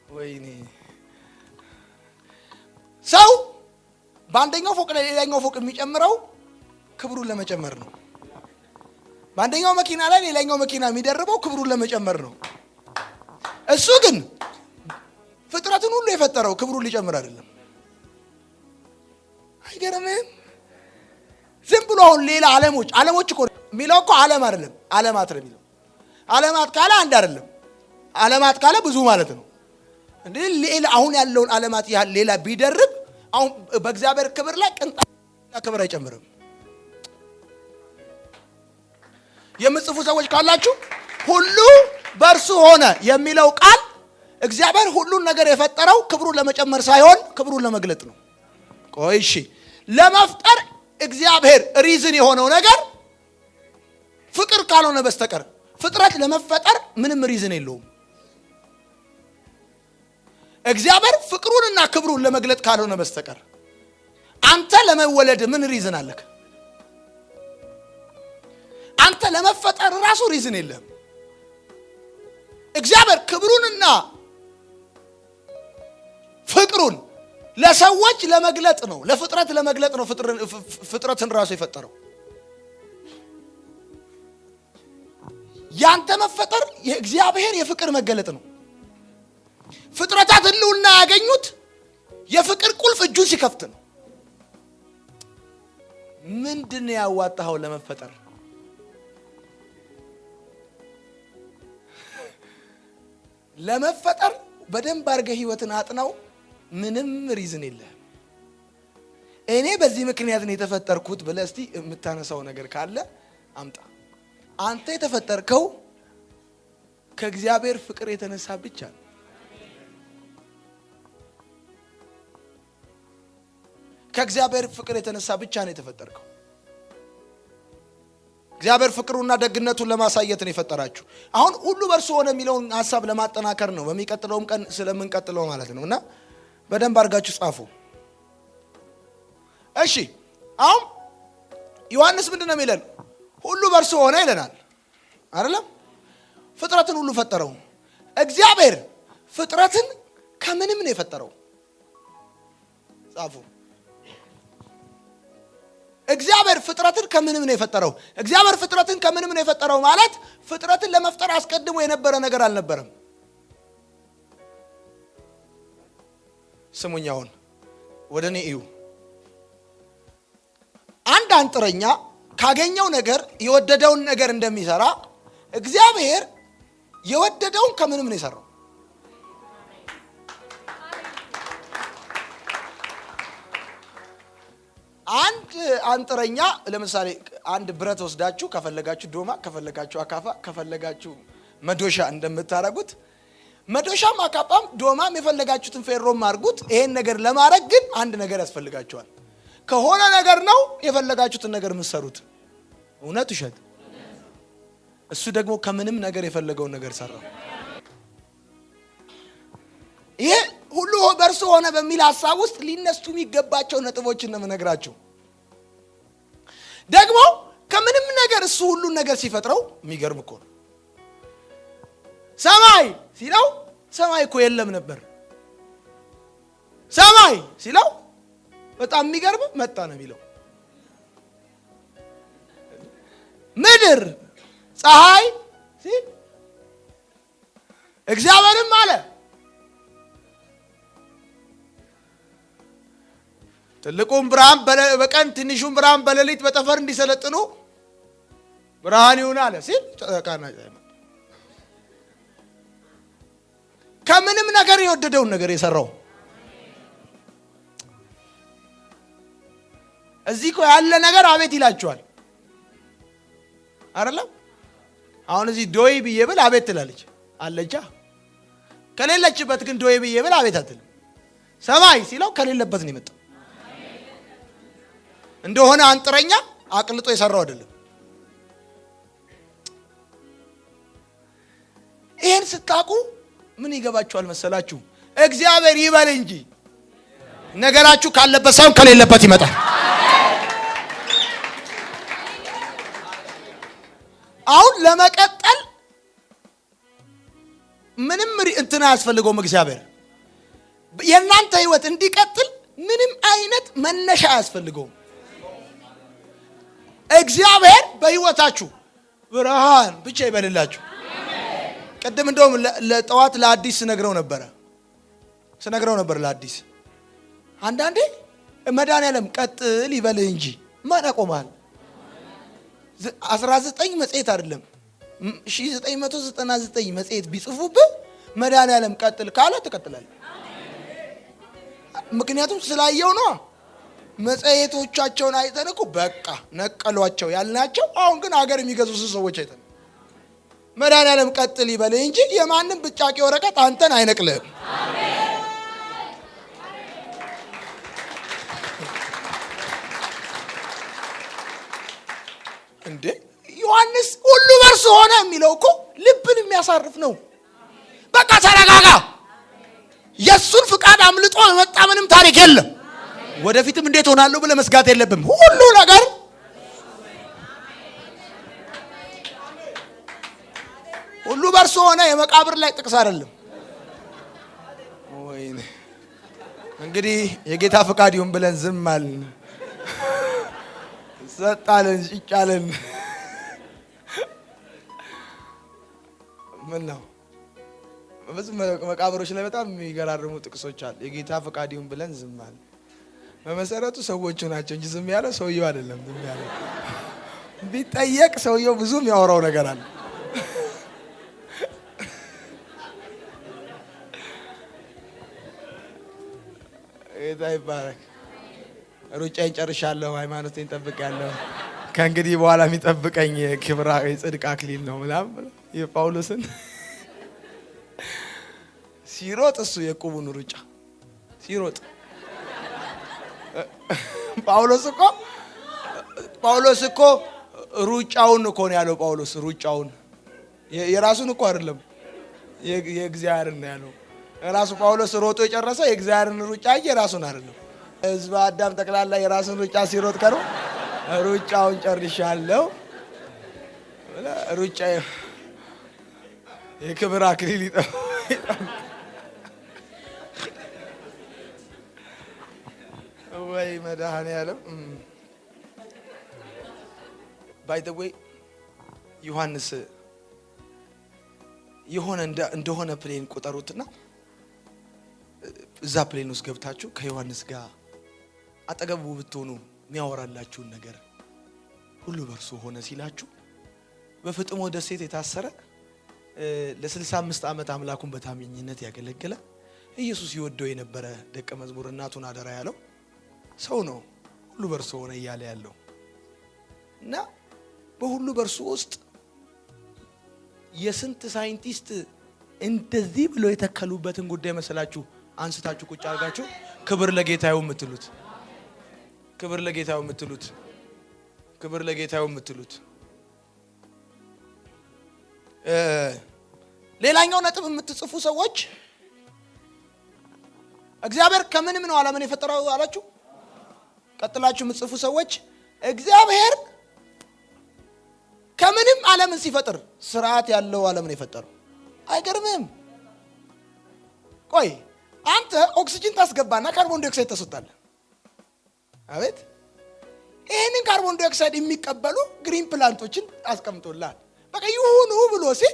B: ወይኔ ሰው በአንደኛው ፎቅ ላይ ሌላኛው ፎቅ የሚጨምረው ክብሩን ለመጨመር ነው። በአንደኛው መኪና ላይ ሌላኛው መኪና የሚደርበው ክብሩን ለመጨመር ነው። እሱ ግን ፍጥረትን ሁሉ የፈጠረው ክብሩን ሊጨምር አይደለም። አይገርምም? ዝም ብሎ አሁን ሌላ ዓለሞች እኮ የሚለው እኮ ዓለም አይደለም፣ ዓለማት ነው የሚለው። ዓለማት ካለ አንድ አይደለም፣ ዓለማት ካለ ብዙ ማለት ነው። እንዴ ሌላ አሁን ያለውን ዓለማት ያህል ሌላ ቢደርብ አሁን በእግዚአብሔር ክብር ላይ ቅንጣት ክብር አይጨምርም። የምጽፉ ሰዎች ካላችሁ ሁሉ በእርሱ ሆነ የሚለው ቃል እግዚአብሔር ሁሉን ነገር የፈጠረው ክብሩን ለመጨመር ሳይሆን ክብሩን ለመግለጥ ነው። ቆይ እሺ፣ ለመፍጠር እግዚአብሔር ሪዝን የሆነው ነገር ፍቅር ካልሆነ በስተቀር ፍጥረት ለመፈጠር ምንም ሪዝን የለውም። እግዚአብሔር ፍቅሩንና ክብሩን ለመግለጥ ካልሆነ በስተቀር አንተ ለመወለድ ምን ሪዝን አለክ? አንተ ለመፈጠር ራሱ ሪዝን የለም። እግዚአብሔር ክብሩንና ፍቅሩን ለሰዎች ለመግለጥ ነው፣ ለፍጥረት ለመግለጥ ነው ፍጥረትን ራሱ የፈጠረው። ያንተ መፈጠር የእግዚአብሔር የፍቅር መገለጥ ነው። ፍጥረታት ህልውና ያገኙት የፍቅር ቁልፍ እጁን ሲከፍት ነው። ምንድን ያዋጣኸው ለመፈጠር? ለመፈጠር በደንብ አድርገህ ህይወትን አጥናው። ምንም ሪዝን የለህም። እኔ በዚህ ምክንያት ነው የተፈጠርኩት ብለህ እስቲ የምታነሳው ነገር ካለ አምጣ። አንተ የተፈጠርከው ከእግዚአብሔር ፍቅር የተነሳ ብቻ ነው። ከእግዚአብሔር ፍቅር የተነሳ ብቻ ነው የተፈጠርከው። እግዚአብሔር ፍቅሩና ደግነቱን ለማሳየት ነው የፈጠራችሁ። አሁን ሁሉ በእርሱ ሆነ የሚለውን ሐሳብ ለማጠናከር ነው በሚቀጥለውም ቀን ስለምንቀጥለው ማለት ነው። እና በደንብ አድርጋችሁ ጻፉ። እሺ አሁን ዮሐንስ ምንድን ነው የሚለን? ሁሉ በእርሱ ሆነ ይለናል አይደለም? ፍጥረትን ሁሉ ፈጠረው። እግዚአብሔር ፍጥረትን ከምንም ነው የፈጠረው። ጻፉ። እግዚአብሔር ፍጥረትን ከምንም ነው የፈጠረው። እግዚአብሔር ፍጥረትን ከምንም ነው የፈጠረው ማለት ፍጥረትን ለመፍጠር አስቀድሞ የነበረ ነገር አልነበረም። ስሙኛውን ወደ እኔ እዩ። አንድ አንጥረኛ ካገኘው ነገር የወደደውን ነገር እንደሚሰራ እግዚአብሔር የወደደውን ከምንም ነው የሰራው። አንድ አንጥረኛ ለምሳሌ አንድ ብረት ወስዳችሁ ከፈለጋችሁ ዶማ፣ ከፈለጋችሁ አካፋ፣ ከፈለጋችሁ መዶሻ እንደምታረጉት መዶሻም አካፋም ዶማም የፈለጋችሁትን ፌሮም አድርጉት። ይሄን ነገር ለማድረግ ግን አንድ ነገር ያስፈልጋችኋል። ከሆነ ነገር ነው የፈለጋችሁትን ነገር የምትሰሩት። እውነት ውሸት? እሱ ደግሞ ከምንም ነገር የፈለገውን ነገር ሰራው። ይሄ ሁሉ በእርሱ ሆነ በሚል ሐሳብ ውስጥ ሊነሱ የሚገባቸው ነጥቦችን ነው የምነግራችሁ። ደግሞ ከምንም ነገር እሱ ሁሉን ነገር ሲፈጥረው የሚገርም እኮ ነው። ሰማይ ሲለው ሰማይ እኮ የለም ነበር። ሰማይ ሲለው በጣም የሚገርም መጣ ነው የሚለው። ምድር ፀሐይ ሲል እግዚአብሔርም አለ። ትልቁም ብርሃን በቀን ትንሹም ብርሃን በሌሊት በጠፈር እንዲሰለጥኑ ብርሃን ይሁን አለ ሲል ከምንም ነገር የወደደውን ነገር የሰራው እዚህ እኮ ያለ ነገር አቤት ይላችኋል አይደለም? አሁን እዚህ ዶይ ብዬ ብል አቤት ትላለች አለቻ። ከሌለችበት ግን ዶይ ብዬ ብል አቤት አትልም። ሰማይ ሲለው ከሌለበት ነው የመጣው። እንደሆነ አንጥረኛ አቅልጦ የሰራው አይደለም። ይሄን ስታቁ ምን ይገባችኋል መሰላችሁ? እግዚአብሔር ይበል እንጂ ነገራችሁ ካለበት ሳይሆን ከሌለበት ይመጣል። አሁን ለመቀጠል ምንም እንትና አያስፈልገውም። እግዚአብሔር የእናንተ ህይወት እንዲቀጥል ምንም አይነት መነሻ አያስፈልገውም። እግዚአብሔር በህይወታችሁ ብርሃን ብቻ ይበልላችሁ። ቀደም እንደውም ለጠዋት ለአዲስ ስነግረው ነበር ለአዲስ አንዳንዴ መድኃኒዓለም ቀጥል ይበልህ እንጂ ማን ያቆማል? 19 መጽሔት አይደለም 1999 መጽሔት ቢጽፉብህ መድኃኒዓለም ቀጥል ካለ ትቀጥላለህ። ምክንያቱም ስላየው ነው። መጽሔቶቻቸውን አይተን እኮ በቃ ነቀሏቸው ያልናቸው። አሁን ግን ሀገር የሚገዙ ሰዎች አይተን መድኃኒዓለም ቀጥል ይበልህ እንጂ የማንም ብጫቂ ወረቀት አንተን አይነቅልህም። እንዴ ዮሐንስ ሁሉ በርሱ ሆነ የሚለው እኮ ልብን የሚያሳርፍ ነው። በቃ ተረጋጋ። የሱን ፍቃድ አምልጦ የመጣ ምንም ታሪክ የለም። ወደፊትም እንዴት ሆናለሁ ብለህ መስጋት የለብም። ሁሉ ነገር ሁሉ በርሱ ሆነ የመቃብር ላይ ጥቅስ አይደለም። ወይኔ እንግዲህ የጌታ ፍቃድ ይሁን ብለን ዝም አልን፣ ሰጣልን፣ ጭጫልን። ምን ነው ብዙ መቃብሮች ላይ በጣም የሚገራርሙ ጥቅሶች አሉ። የጌታ ፍቃድ ይሁን ብለን ዝም አልን። በመሰረቱ ሰዎቹ ናቸው እንጂ ዝም ያለው ሰውየው አይደለም። ዝም ያለው ቢጠየቅ ሰውየው ብዙ የሚያወራው ነገር አለ። ጌታ ይባረክ። ሩጫዬን ጨርሻለሁ፣ ሃይማኖቴን ጠብቄያለሁ። ከእንግዲህ በኋላ የሚጠብቀኝ ክብራ የጽድቅ አክሊል ነው ምናምን። የጳውሎስን ሲሮጥ እሱ የዕቁቡን ሩጫ ሲሮጥ ጳውሎስ እኮ ሩጫውን እኮ ነው ያለው። ጳውሎስ ሩጫውን የራሱን እኮ አይደለም የእግዚአብሔርን ነው ያለው። ራሱ ጳውሎስ ሮጦ የጨረሰው የእግዚአብሔርን ሩጫ እንጂ የራሱን አይደለም። ሕዝበ አዳም ጠቅላላ የራሱን ሩጫ ሲሮጥ ከሩ ሩጫውን ጨርሻለሁ። ሩጫ የክብር አክሊል ወይ መድኃኒዓለም። ባይ ዘ ዌይ ዮሐንስ የሆነ እንደሆነ ፕሌን ቁጠሩትና እዛ ፕሌን ውስጥ ገብታችሁ ከዮሐንስ ጋር አጠገቡ ብትሆኑ የሚያወራላችሁን ነገር ሁሉ በርሱ ሆነ ሲላችሁ በፍጥሞ ደሴት የታሰረ ለ65 ዓመት አምላኩን በታማኝነት ያገለገለ ኢየሱስ ይወደው የነበረ ደቀ መዝሙር እናቱን አደራ ያለው ሰው ነው። ሁሉ በእርሱ ሆነ እያለ ያለው እና በሁሉ በእርሱ ውስጥ የስንት ሳይንቲስት እንደዚህ ብሎ የተከሉበትን ጉዳይ መሰላችሁ አንስታችሁ ቁጭ አድርጋችሁ ክብር ለጌታው የምትሉት ክብር ለጌታው የምትሉት ክብር ለጌታው የምትሉት። ሌላኛው ነጥብ የምትጽፉ ሰዎች እግዚአብሔር ከምንም ነው ዓለምን የፈጠረው አላችሁ። ቀጥላችሁ የምትጽፉ ሰዎች እግዚአብሔር ከምንም ዓለምን ሲፈጥር ስርዓት ያለው ዓለምን የፈጠረው። አይገርምም? ቆይ አንተ ኦክሲጅን ታስገባና ካርቦን ዳይኦክሳይድ ታስወጣለህ። አቤት! ይሄንን ካርቦን ዳይኦክሳይድ የሚቀበሉ ግሪን ፕላንቶችን አስቀምጦልሃል። በቃ ይሁኑ ብሎ ሲል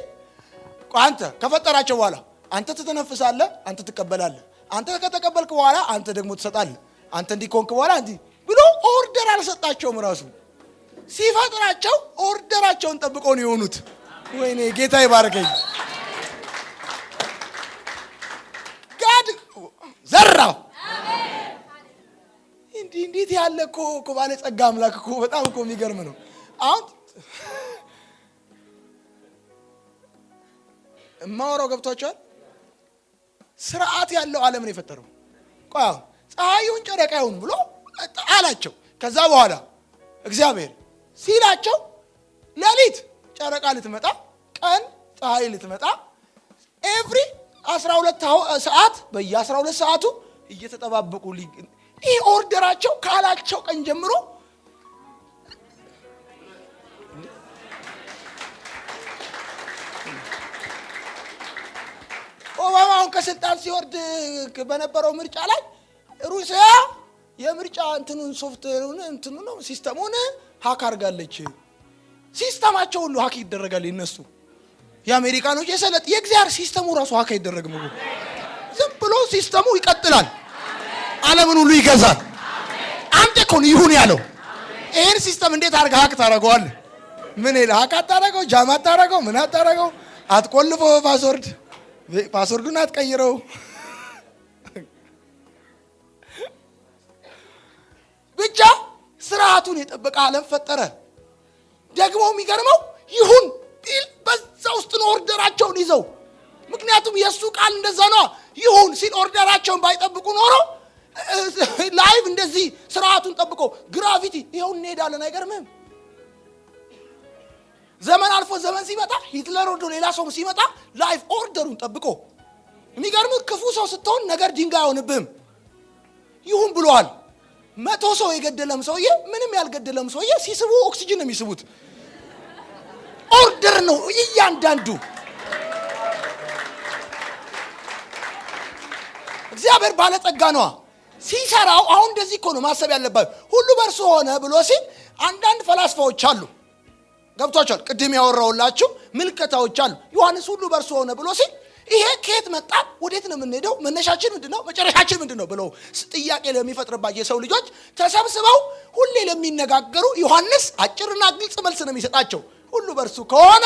B: አንተ ከፈጠራቸው በኋላ አንተ ትተነፍሳለህ፣ አንተ ትቀበላለህ። አንተ ከተቀበልክ በኋላ አንተ ደግሞ ትሰጣለህ። አንተ እንዲኮንክ በኋላ እንዲህ ብሎ ኦርደር አልሰጣቸውም። ራሱ ሲፈጥራቸው ኦርደራቸውን ጠብቀው ነው የሆኑት። ወይኔ ጌታ ይባርከኝ። ጋድ ዘራው። እንዴት ያለ እኮ ባለ ጸጋ አምላክ እኮ በጣም እኮ የሚገርም ነው። አሁን ማወራው ገብቷቸዋል። ስርዓት ያለው ዓለም ነው የፈጠረው። ቆይ አሁን ፀሐዩን ጨረቃውን ብሎ አላቸው። ከዛ በኋላ እግዚአብሔር ሲላቸው ሌሊት ጨረቃ ልትመጣ፣ ቀን ፀሐይ ልትመጣ ኤቭሪ 12 ሰዓት በየ12 ሰዓቱ እየተጠባበቁ ይሄ ኦርደራቸው ካላቸው ቀን ጀምሮ ኦባማውን ከስልጣን ሲወርድ በነበረው ምርጫ ላይ ሩሲያ የምርጫ እንትኑን ሶፍትዌሩን ነው ሲስተሙን ሃክ አድርጋለች። ሲስተማቸው ሁሉ ሃክ ይደረጋል። እነሱ የአሜሪካኖች የሰለጥ የእግዚአብሔር ሲስተሙ ራሱ ሃክ አይደረግም። ዝም ብሎ ሲስተሙ ይቀጥላል። ዓለምን ሁሉ ይገዛል። አንተ እኮ ነው ይሁን ያለው። ይሄን ሲስተም እንዴት አድርገህ ሃክ ታደርገዋለህ? ምን ይላል? ሃክ አታደርገው፣ ጃም አታደርገው፣ ምን አታደርገው፣ አትቆልፎ ፓስወርዱን አትቀይረው። ብቻ ስርዓቱን የጠበቀ ዓለም ፈጠረ። ደግሞ የሚገርመው ይሁን ቢል በዛ ውስጥ ነው ኦርደራቸውን ይዘው። ምክንያቱም የእሱ ቃል እንደዛ ነው። ይሁን ሲል ኦርደራቸውን ባይጠብቁ ኖሮ ላይቭ እንደዚህ ስርዓቱን ጠብቆ ግራቪቲ ይኸው እንሄዳለን። አይገርምም? ዘመን አልፎ ዘመን ሲመጣ ሂትለር ወዶ ሌላ ሰው ሲመጣ ላይቭ ኦርደሩን ጠብቆ የሚገርም ክፉ ሰው ስትሆን ነገር ድንጋይ አይሆንብህም። ይሁን ብሏል። 100 ሰው የገደለም ሰውዬ ምንም ያልገደለም ሰውዬ ሲስቡ ኦክሲጅን ነው የሚስቡት። ኦርደር ነው እያንዳንዱ። እግዚአብሔር ባለጸጋ ነው ሲሰራው። አሁን እንደዚህ እኮ ነው ማሰብ ያለባችሁ። ሁሉ በእርሱ ሆነ ብሎ ሲል አንዳንድ ፈላስፋዎች አሉ። ገብቷቸዋል። ቅድም ያወራውላችሁ ምልከታዎች አሉ። ዮሐንስ ሁሉ በእርሱ ሆነ ብሎ ሲል ይሄ ከየት መጣ? ወዴት ነው የምንሄደው? መነሻችን ምንድነው? መጨረሻችን ምንድነው? ብለው ጥያቄ ለሚፈጥርባቸው የሰው ልጆች ተሰብስበው ሁሌ ለሚነጋገሩ ዮሐንስ አጭርና ግልጽ መልስ ነው የሚሰጣቸው። ሁሉ በእርሱ ከሆነ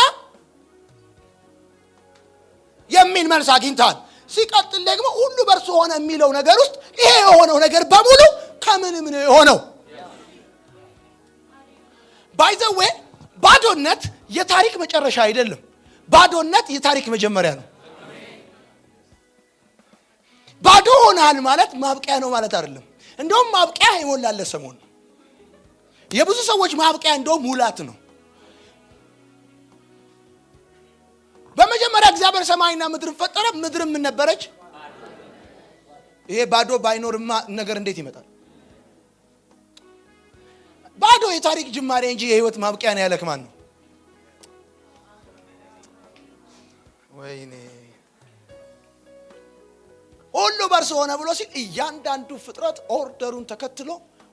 B: የሚል መልስ አግኝታል። ሲቀጥል ደግሞ ሁሉ በእርሱ ሆነ የሚለው ነገር ውስጥ ይሄ የሆነው ነገር በሙሉ ከምንም ነው የሆነው። ባይ ዘ ዌይ ባዶነት የታሪክ መጨረሻ አይደለም። ባዶነት የታሪክ መጀመሪያ ነው። ባዶ ሆናል ማለት ማብቂያ ነው ማለት አይደለም። እንደውም ማብቂያ ይሞላል ሰሞን። የብዙ ሰዎች ማብቂያ እንደውም ሙላት ነው። በመጀመሪያ እግዚአብሔር ሰማይና ምድርን ፈጠረ። ምድርም ምን ነበረች? ይሄ ባዶ ባይኖርማ ነገር እንዴት ይመጣል? ባዶ የታሪክ ጅማሬ እንጂ የህይወት ማብቂያ ነው ያለክ ማን ነው? ወይኔ ሁሉ በእርሱ ሆነ ብሎ ሲል እያንዳንዱ ፍጥረት ኦርደሩን ተከትሎ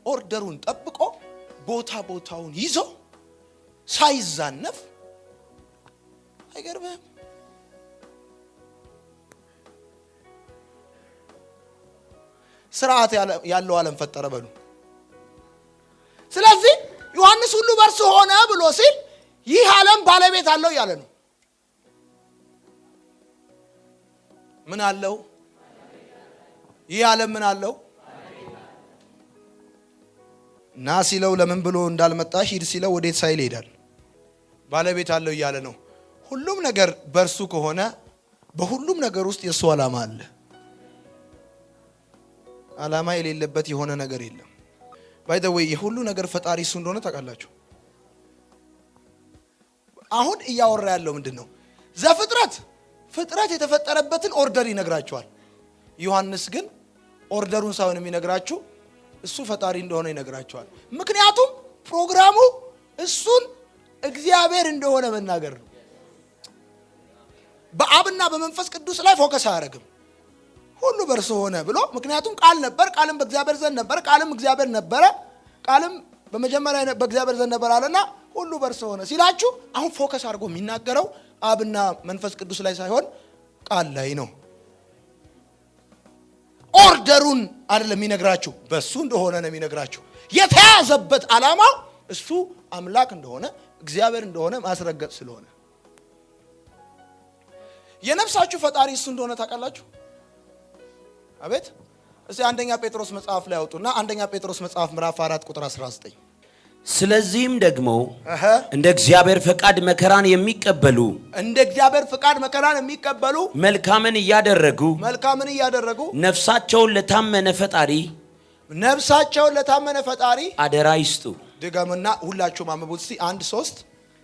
B: ኦርደሩን ጠብቆ ቦታውን ይዞ ሳይዛነፍ አይገርምም? ስርዓት ያለው ዓለም ፈጠረ በሉ። ስለዚህ ዮሐንስ ሁሉ በእርሱ ሆነ ብሎ ሲል ይህ ዓለም ባለቤት አለው ያለ ነው። ምን አለው? ይህ ዓለም ምን አለው? ና ሲለው ለምን ብሎ እንዳልመጣ ሂድ ሲለው ወዴት ሳይል ይሄዳል። ባለቤት አለው እያለ ነው። ሁሉም ነገር በእርሱ ከሆነ በሁሉም ነገር ውስጥ የእሱ ዓላማ አለ። ዓላማ የሌለበት የሆነ ነገር የለም። ባይ ዘ ዌይ የሁሉ ነገር ፈጣሪ እሱ እንደሆነ ታውቃላችሁ። አሁን እያወራ ያለው ምንድነው? ፍጥረት የተፈጠረበትን ኦርደር ይነግራቸዋል። ዮሐንስ ግን ኦርደሩን ሳይሆን የሚነግራችሁ እሱ ፈጣሪ እንደሆነ ይነግራቸዋል። ምክንያቱም ፕሮግራሙ እሱን እግዚአብሔር እንደሆነ መናገር ነው። በአብና በመንፈስ ቅዱስ ላይ ፎከስ አያደርግም። ሁሉ በእርሱ ሆነ ብሎ ምክንያቱም ቃል ነበር፣ ቃልም በእግዚአብሔር ዘንድ ነበር፣ ቃልም እግዚአብሔር ነበረ፣ ቃልም በመጀመሪያ በእግዚአብሔር ዘንድ ነበር አለና ሁሉ በእርሱ ሆነ ሲላችሁ አሁን ፎከስ አድርጎ የሚናገረው አብና መንፈስ ቅዱስ ላይ ሳይሆን ቃል ላይ ነው። ኦርደሩን አይደለም የሚነግራችሁ፣ በሱ እንደሆነ ነው የሚነግራችሁ። የተያዘበት ዓላማው እሱ አምላክ እንደሆነ እግዚአብሔር እንደሆነ ማስረገጥ ስለሆነ የነፍሳችሁ ፈጣሪ እሱ እንደሆነ ታውቃላችሁ። አቤት እስቲ አንደኛ ጴጥሮስ መጽሐፍ ላይ አውጡና አንደኛ ጴጥሮስ መጽሐፍ ምዕራፍ 4 ቁጥር 19
C: ስለዚህም ደግሞ እንደ እግዚአብሔር ፈቃድ መከራን የሚቀበሉ መልካምን እያደረጉ ነፍሳቸውን ለታመነ ፈጣሪ አደራ ይስጡ።
B: ድገምና ሁላችሁም አንብቡት እስቲ 1-3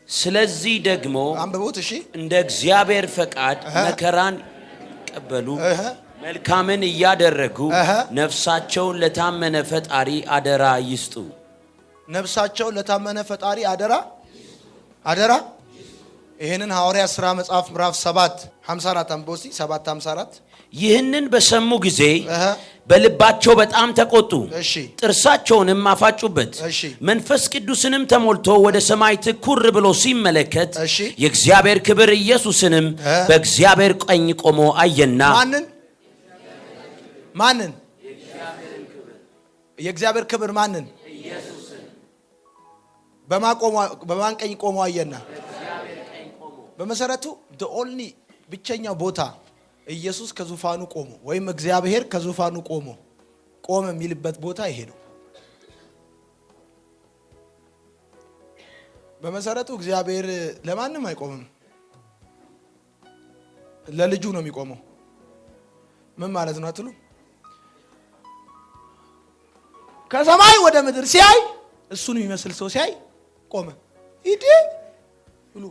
C: ስለዚህ ደግሞ
B: አንብቡት እሺ።
C: እንደ እግዚአብሔር ፈቃድ መከራን ይቀበሉ መልካምን እያደረጉ ነፍሳቸውን ለታመነ ፈጣሪ አደራ ይስጡ።
B: ነፍሳቸውን ለታመነ ፈጣሪ አደራ። ይሄንን ሐዋርያት ሥራ መጽሐፍ ምዕራፍ 7:54 አንብቦሲ 7:54
C: ይህንን በሰሙ ጊዜ በልባቸው በጣም ተቆጡ፣ ጥርሳቸውንም አፋጩበት። መንፈስ ቅዱስንም ተሞልቶ ወደ ሰማይ ትኩር ብሎ ሲመለከት የእግዚአብሔር ክብር ኢየሱስንም በእግዚአብሔር ቀኝ ቆሞ አየና
B: ማንን? የእግዚአብሔር ክብር ማንን? በማን ቀኝ ቆሞ አየና? በመሰረቱ the ብቸኛው ቦታ ኢየሱስ ከዙፋኑ ቆሞ ወይም እግዚአብሔር ከዙፋኑ ቆመ የሚልበት ቦታ ይሄ ነው። በመሰረቱ እግዚአብሔር ለማንም አይቆምም፣ ለልጁ ነው የሚቆመው። ምን ማለት ነው አትሉ? ከሰማይ ወደ ምድር ሲያይ እሱን የሚመስል ሰው ሲያይ ቆመ። ይዲ ብሉ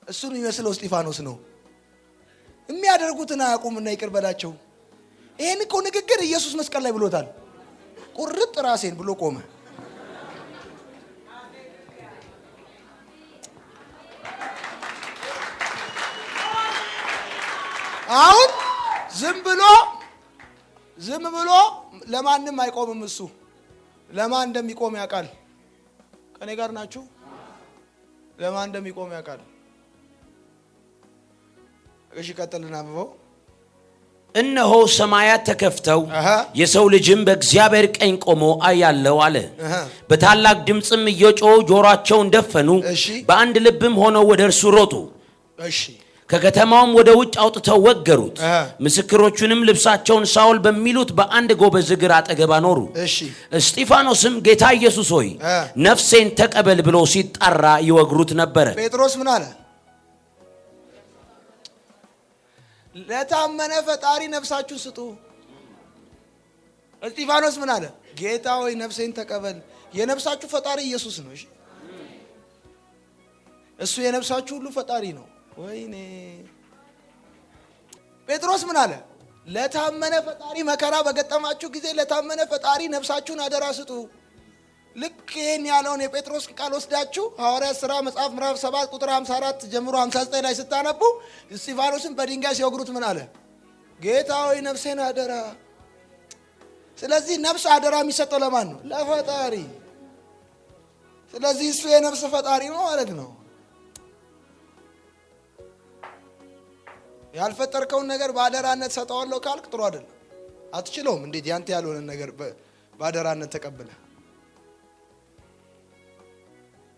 B: እሱን የሚመስለው እስጢፋኖስ ነው። የሚያደርጉትን አያውቁምና ይቅር በላቸው። ይሄን እኮ ንግግር ኢየሱስ መስቀል ላይ ብሎታል። ቁርጥ ራሴን ብሎ ቆመ። አሁን ዝም ብሎ ለማንም አይቆምም። እሱ ለማን እንደሚቆም ያውቃል። ከኔ ጋር ናችሁ? ለማን እንደሚቆም ያውቃል። እሺ ቀጥልና አብበው
C: እነሆ ሰማያት ተከፍተው የሰው ልጅም በእግዚአብሔር ቀኝ ቆሞ አያለው አለ። በታላቅ ድምጽም እየጮሁ ጆሮአቸውን ደፈኑ፣ በአንድ ልብም ሆነው ወደ እርሱ ሮጡ። ከከተማውም ወደ ውጭ አውጥተው ወገሩት። ምስክሮቹንም ልብሳቸውን ሳውል በሚሉት በአንድ ጎበዝ እግር አጠገብ አኖሩ። እስጢፋኖስም ጌታ ኢየሱስ ሆይ ነፍሴን ተቀበል ብሎ ሲጣራ ይወግሩት ነበር።
B: ጴጥሮስ ምን አለ? ለታመነ ፈጣሪ ነፍሳችሁን ስጡ። እስጢፋኖስ ምን አለ? ጌታ ሆይ ነፍሴን ተቀበል። የነፍሳችሁ ፈጣሪ ኢየሱስ ነው። እሺ እሱ የነፍሳችሁ ሁሉ ፈጣሪ ነው። ወይኔ ጴጥሮስ ምን አለ? ለታመነ ፈጣሪ መከራ በገጠማችሁ ጊዜ ለታመነ ፈጣሪ ነፍሳችሁን አደራ ስጡ። ልክ ይሄን ያለውን የጴጥሮስ ቃል ወስዳችሁ ሐዋርያት ሥራ መጽሐፍ ምዕራፍ 7 ቁጥር 54 ጀምሮ 59 ላይ ስታነቡ እስጢፋኖስን በድንጋይ ሲወግሩት ምን አለ? ጌታ ሆይ ነፍሴን አደራ። ስለዚህ ነፍስ አደራ የሚሰጠው ለማን ነው? ለፈጣሪ። ስለዚህ እሱ የነፍስ ፈጣሪ ነው ማለት ነው። ያልፈጠርከውን ነገር ባደራነት ሰጠዋለሁ ካልክ ጥሩ አይደለም። አትችለውም። እንዴት ያንተ ያልሆነ ነገር ባደራነት ተቀበለ?